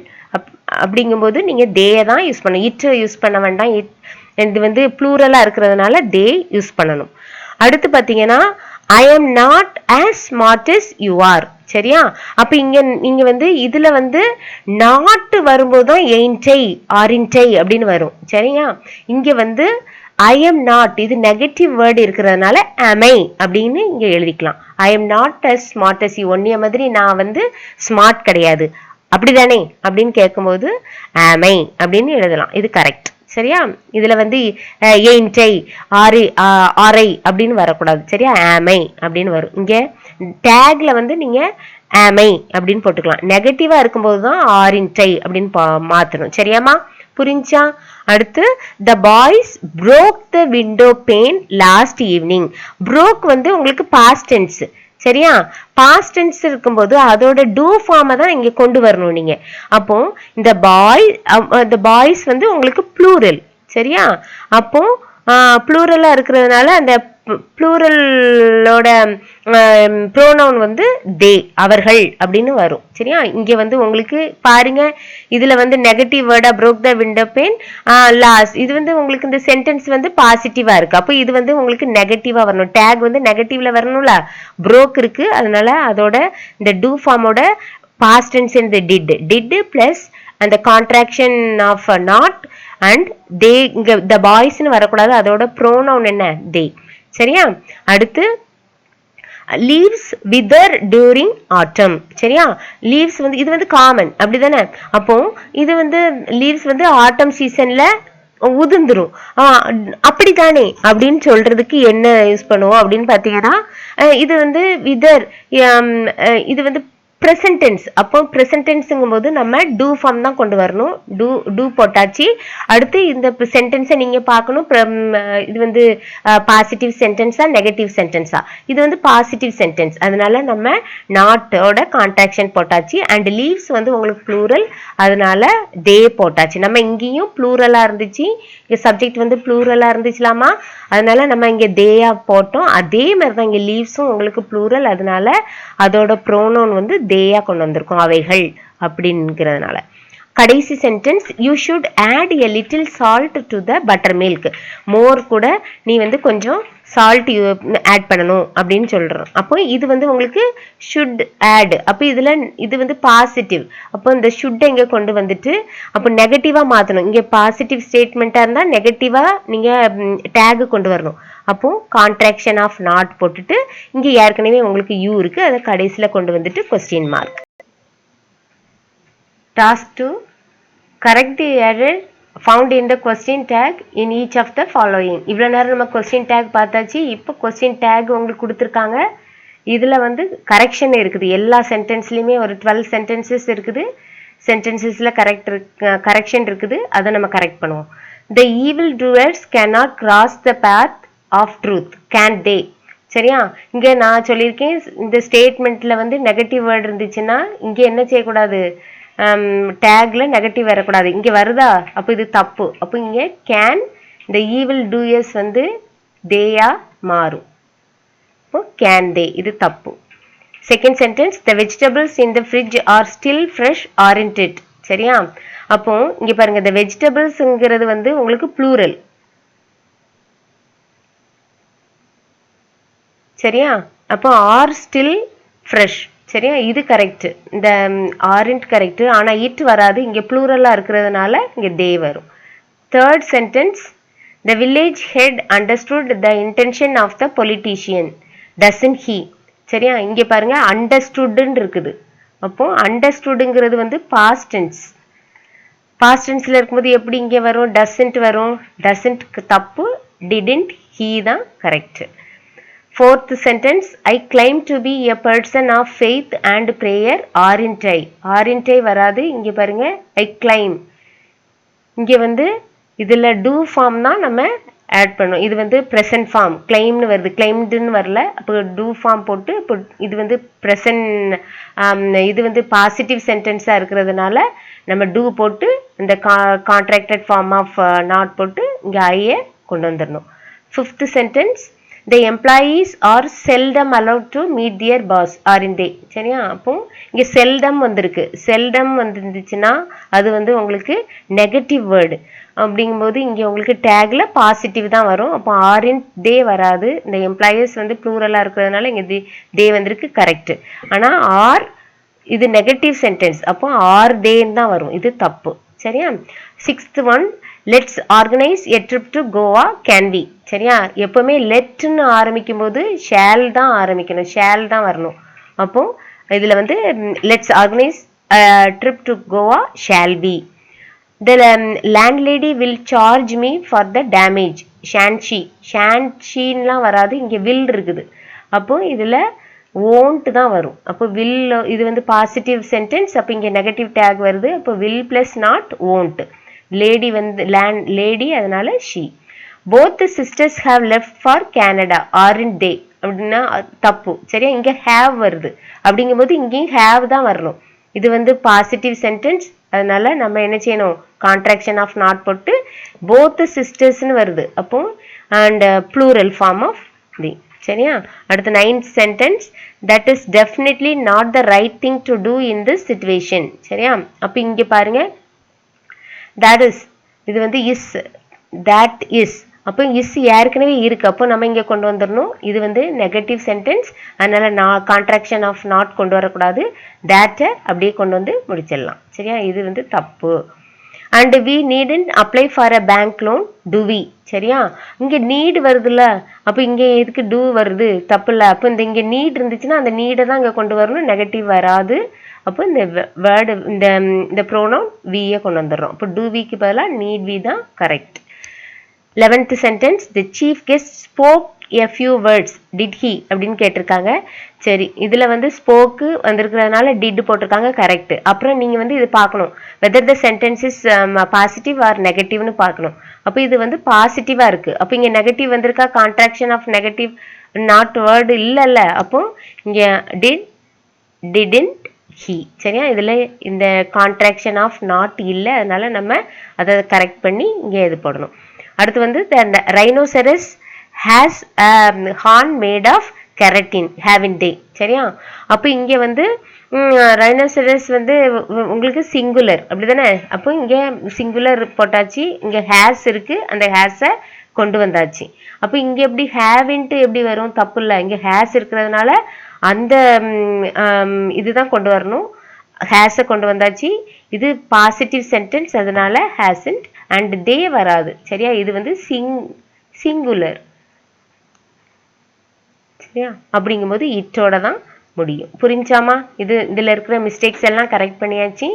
அப்படிங்கும்போது நீங்க தே தான் யூஸ் பண்ணணும். இட் யூஸ் பண்ண வேண்டாம். இது வந்து ப்ளூரலா இருக்கிறதுனால தே யூஸ் பண்ணணும். அடுத்து பாத்தீங்கன்னா I am not as smart as you are. சரியா? அப்ப இங்க வந்து இதுல வந்து நாட் வரும்போது தான் எயின்டை ஆரின்டை அப்படின்னு வரும். சரியா? இங்க வந்து ஐ எம் நாட், இது நெகட்டிவ் வேர்டு இருக்கிறதுனால அமை அப்படின்னு இங்க எழுதிக்கலாம். I am not as smart as you. ஒன்னிய மாதிரி நான் வந்து ஸ்மார்ட் கிடையாது அப்படிதானே அப்படின்னு கேட்கும்போது ஆமை அப்படின்னு எழுதலாம். இது கரெக்ட். சரியா? இதுல வந்து எயின்டை ஆரை அப்படின்னு வரக்கூடாது. சரியா? ஆமை அப்படின்னு வரும். இங்க டேக்ல வந்து நீங்க ஆமை அப்படின்னு போட்டுக்கலாம். நெகட்டிவா இருக்கும்போது தான் ஆரின்டை அப்படின்னு மாத்தணும். சரியாமா? புரிஞ்சா? அடுத்து the boys broke the window pane last evening. broke வந்து உங்களுக்கு past tense. சரியா? பாஸ்ட் டென்ஸ் இருக்கும்போது அதோட டூ ஃபார்மை தான் இங்க கொண்டு வரணும் நீங்க. அப்போ இந்த பாய்ஸ் வந்து உங்களுக்கு ப்ளூரல். சரியா? அப்போ ப்ளூரலா இருக்கிறதுனால அந்த ப்ளூரலோட ப்ரோனவுன் வந்து தே, அவர்கள் அப்படின்னு வரும். சரியா? இங்க வந்து உங்களுக்கு பாருங்க, இதுல வந்து நெகட்டிவ் வேர்டா broke the window pane last. இது வந்து உங்களுக்கு இந்த சென்டென்ஸ் வந்து பாசிட்டிவா இருக்கு. அப்போ இது வந்து உங்களுக்கு நெகட்டிவா வரணும். டேக் வந்து நெகட்டிவ்ல வரணும்ல. broke இருக்கு, அதனால அதோட இந்த டூ ஃபார்மோட பாஸ்ட் டென்ஸ் இந்த டிட் பிளஸ் அந்த contraction of not and they. இங்க the boysன்னு வரக்கூடாது. அதோட ப்ரோனவுன் என்ன? தே. சரியா? அடுத்து லீவ்ஸ் விதர் டியூரிங் ஆட்டம். சரியா? லீவ்ஸ் வந்து இது வந்து காமன் அப்படிதானே? அப்போ இது வந்து லீவ்ஸ் வந்து ஆட்டம் சீசன்ல உதிர்ந்துரும். அப்படித்தானே அப்படின்னு சொல்றதுக்கு என்ன யூஸ் பண்ணுவோம் அப்படின்னு பாத்தீங்கன்னா இது வந்து விதர், இது வந்து present tense. அப்போ present tenseங்கும் போது நம்ம do form தான் கொண்டு வரணும். do போட்டாச்சு. அடுத்து இந்த சென்டென்ஸை நீங்க பார்க்கணும். இது வந்து பாசிட்டிவ் சென்டென்ஸா நெகட்டிவ் சென்டென்ஸா? இது வந்து பாசிட்டிவ் சென்டென்ஸ். அதனால நம்ம நாட்டோட கான்ட்ராக்ஷன் போட்டாச்சு. அண்ட் லீவ்ஸ் வந்து உங்களுக்கு ப்ளூரல், அதனால தே போட்டாச்சு. நம்ம இங்கேயும் ப்ளூரலா இருந்துச்சு, இங்க சப்ஜெக்ட் வந்து ப்ளூரலா இருந்துச்சுலாமா, அதனால நம்ம இங்க தேயா போட்டோம். அதே மாதிரி தான் இங்க லீவ்ஸும் உங்களுக்கு ப்ளூரல், அதனால அதோட ப்ரோனவுன் வந்து தேயா கொண்டு வந்திருக்கும், அவைகள் அப்படிங்கிறதுனால. கடைசி sentence you should add a little salt to the buttermilk. மோர் கூட நீ வந்து கொஞ்சம் சால்ட் ஆட் பண்ணணும் அப்படின்னு சொல்றோம். அப்போ இது வந்து உங்களுக்கு ஷுட் ஆட். அப்போ இதுல இது வந்து பாசிட்டிவ். அப்போ இந்த ஷுட் இங்க கொண்டு வந்துட்டு அப்போ நெகட்டிவா மாத்தணும். இங்க பாசிட்டிவ் ஸ்டேட்மெண்டா இருந்தா நெகட்டிவா நீங்க டேக் கொண்டு வரணும். அப்போ கான்ட்ராக்ஷன் ஆஃப் நாட் போட்டுட்டு இங்க ஏற்கனவே உங்களுக்கு யூ இருக்கு, அதை கடைசியில கொண்டு வந்துட்டு question mark. Task 2. Correct the error found in the question tag in each of the following. இவ்வளவு நேரம் நம்ம question tag பார்த்தாச்சு. இப்போ question tag உங்களுக்கு கொடுத்துருக்காங்க. இதுல வந்து கரெக்ஷன் இருக்குது. எல்லா சென்டென்ஸ்லயுமே ஒரு 12 சென்டென்சஸ் இருக்குது. சென்டென்சஸ்ல கரெக்ஷன் இருக்குது. அதை நம்ம கரெக்ட் பண்ணுவோம். the evil doers cannot cross the path of truth, can they? சரியா? இங்க நான் சொல்லியிருக்கேன் இந்த ஸ்டேட்மெண்ட்ல வந்து நெகட்டிவ் வேர்டு இருந்துச்சுன்னா இங்க என்ன செய்யக்கூடாது, டேக்ல நெகட்டிவ் வரக்கூடாது. இங்க வருதா, அப்போ இது தப்பு. அப்போ இங்க கேன் இந்த ஈவில் டூயர்ஸ் வந்து தேயா மாறும். இப்போ கேன் தே, இது தப்பு. Second sentence, the vegetables in the fridge are still fresh aren't it. சரியா? அப்போ இங்க பாருங்க, இந்த வெஜிடபிள்ஸ்ங்கிறது வந்து உங்களுக்கு ப்ளூரல். சரியா? அப்போ ஆர் ஸ்டில் ஃப்ரெஷ். சரியா? இது கரெக்ட். இந்த ஆரண்ட் கரெக்ட், ஆனா இட் வராது, இங்க ப்ளூரலா இருக்கிறதுனால இங்க தே வரும். Third sentence, the village head understood the intention of the politician doesn't he. சரியா? இங்க பாருங்க அண்டர்ஸ்டுட்னு இருக்குது. அப்போ அண்டர்ஸ்டுட்ங்கிறது வந்து பாஸ்ட் டென்ஸ். பாஸ்ட் டென்ஸ்ல இருக்கும்போது எப்படி இங்க வரும், டசன்ட் வரும். டசன்ட் தப்பு, டிடன்ட், ஹீ தான் correct. Fourth sentence, I claim to be a person of faith and prayer, aren't I? Aren't I வராது, இங்க பாருங்க I claim. இங்க வந்து இதுல do form தான் நம்ம ஆட் பண்ணோம். இது வந்து present form, claimனு வருது, claimedனு வரல. அப்போ do form போட்டு, இது வந்து present, இது வந்து பாசிட்டிவ் சென்டென்ஸா இருக்கிறதுனால நம்ம do போட்டு இந்த contracted form of not போட்டு இங்க I கொண்டு வந்துடணும். Fifth sentence, the employees are seldom allowed to meet their boss, aren't they? சரியா? அப்போ இங்க seldom வந்திருக்கு. seldom வந்துருந்துச்சுன்னா அது வந்து உங்களுக்கு நெகட்டிவ் வேர்டு. அப்படிங்கும்போது இங்க உங்களுக்கு டேக்ல பாசிட்டிவ் தான் வரும். அப்போ aren't they வராது. இந்த எம்ப்ளாயர்ஸ் வந்து ப்ளூரலா இருக்கிறதுனால இங்க தே வந்திருக்கு, கரெக்ட். ஆனா ஆர் இது நெகட்டிவ் சென்டென்ஸ், அப்போ ஆர் தேன்னு தான் வரும், இது தப்பு. சரியா? Sixth one, let's organise a trip to Goa, can we. சரியா? எப்பவுமே லெட்னு ஆரம்பிக்கும் போது ஷேல் தான் ஆரம்பிக்கணும், ஷேல் தான் வரணும். அப்போ இதுல வந்து let's organise trip to Goa, shall we. The landlady will charge me for the damage, ஷான்ஷி. ஷான்ஷின்லாம் வராது, இங்க வில் இருக்குது. அப்போ இதுல won't தான் வரும். அப்போ will, இது வந்து பாசிட்டிவ் சென்டென்ஸ், அப்போ இங்க நெகட்டிவ் டேக் வருது. அப்போ will plus not won't. Lady வந்து லேடி, அதனால she. both sisters have left for Canada, aren't they? அப்படின்னா தப்பு. சரியா? இங்க have வருது. அப்படிங்கும்போது இங்கேயும் have தான் வரணும். இது வந்து பாசிட்டிவ் சென்டென்ஸ், அதனால நம்ம என்ன செய்யணும், கான்ட்ராக்ஷன் ஆஃப் நாட் போட்டு both sistersனு வருது. அப்போ and plural form of the. சரியா? அடுத்து ninth sentence, that is definitely not the right thing to do in this situation. சரியா? அப்ப இங்க பாருங்க, that is, இது வந்து is, that is. அப்போ is ஏற்கனவே இருக்கு, அப்போ நம்ம இங்க கொண்டு வந்துடணும். இது வந்து நெகட்டிவ் சென்டென்ஸ், அதனால கான்ட்ராக்ஷன் ஆஃப் நாட் கொண்டு வரக்கூடாது, that அப்படியே கொண்டு வந்து முடிச்சிடலாம். சரியா? இது வந்து தப்பு. and we needn't apply for a bank loan, do we? சரியா? இங்க need வருதுல்ல, அப்ப இங்க எதுக்கு do வருது, தப்பு இல்ல. அப்ப இங்க need இருந்துச்சுன்னா அந்த need தான் இங்க கொண்டு வரணும், நெகட்டிவ் வராது. அப்போ இந்த வேர்டு, இந்த ப்ரோனவுன் we கொண்டு வந்துடுறோம். அப்போ do we க்கு பதிலா need we தான் correct. 11th sentence, the chief guest spoke a few words, did he? அப்படின்னு கேட்டிருக்காங்க. சரி, இதுல வந்து ஸ்போக்கு வந்திருக்கிறதுனால டிட் போட்டிருக்காங்க, கரெக்ட். அப்புறம் நீங்க வந்து இது பார்க்கணும், whether the sentence is positive or negative-னு பார்க்கணும். அப்போ இது வந்து பாசிட்டிவா இருக்கு, அப்போ இங்க நெகட்டிவ் வந்திருக்கா, contraction of negative not word இல்லைல்ல. அப்போ இங்க did, didn't, he. சரியா? இதுல இந்த கான்ட்ராக்ஷன் ஆஃப் நாட் இல்லை, அதனால நம்ம அதை கரெக்ட் பண்ணி இங்க இது போடணும். அடுத்து வந்து rhinoceros has a horn made of keratin, haven't they? சரியா? அப்போ இங்க வந்து rhinoceros வந்து உங்களுக்கு சிங்குலர், அப்படிதானே? அப்போ இங்க சிங்குலர் போட்டாச்சு, இங்க has இருக்கு, அந்த has-அ கொண்டு வந்தாச்சு. அப்போ இங்க எப்படி haven't எப்படி வரும், தப்பு இல்லை. இங்க has இருக்கிறதுனால அந்த இதுதான் கொண்டு வரணும், has-அ கொண்டு வந்தாச்சு. இது பாசிட்டிவ் சென்டென்ஸ், அதனால hasn't, and they வராது. சரியா? இது வந்து சிங்குலர். சரியா? அப்படிங்கும்போது இட்டோட தான் முடியும். புரிஞ்சாமா? இதுல இருக்கிற மிஸ்டேக்ஸ் எல்லாம் கரெக்ட் பண்ணியாச்சு.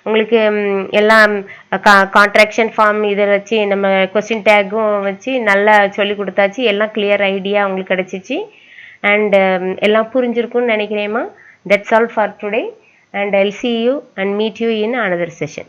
உங்களுக்கு எல்லாம் கான்ட்ராக்ஷன் ஃபார்ம் இதை வச்சு நம்ம கொஸ்டின் டேக்கும் வச்சு நல்லா சொல்லி கொடுத்தாச்சு. எல்லாம் கிளியர் ஐடியா உங்களுக்கு கிடைச்சிச்சு. அண்ட் எல்லாம் புரிஞ்சிருக்கும்னு நினைக்கிறேம்மா. That's all for today, and I'll see you and meet you in another session.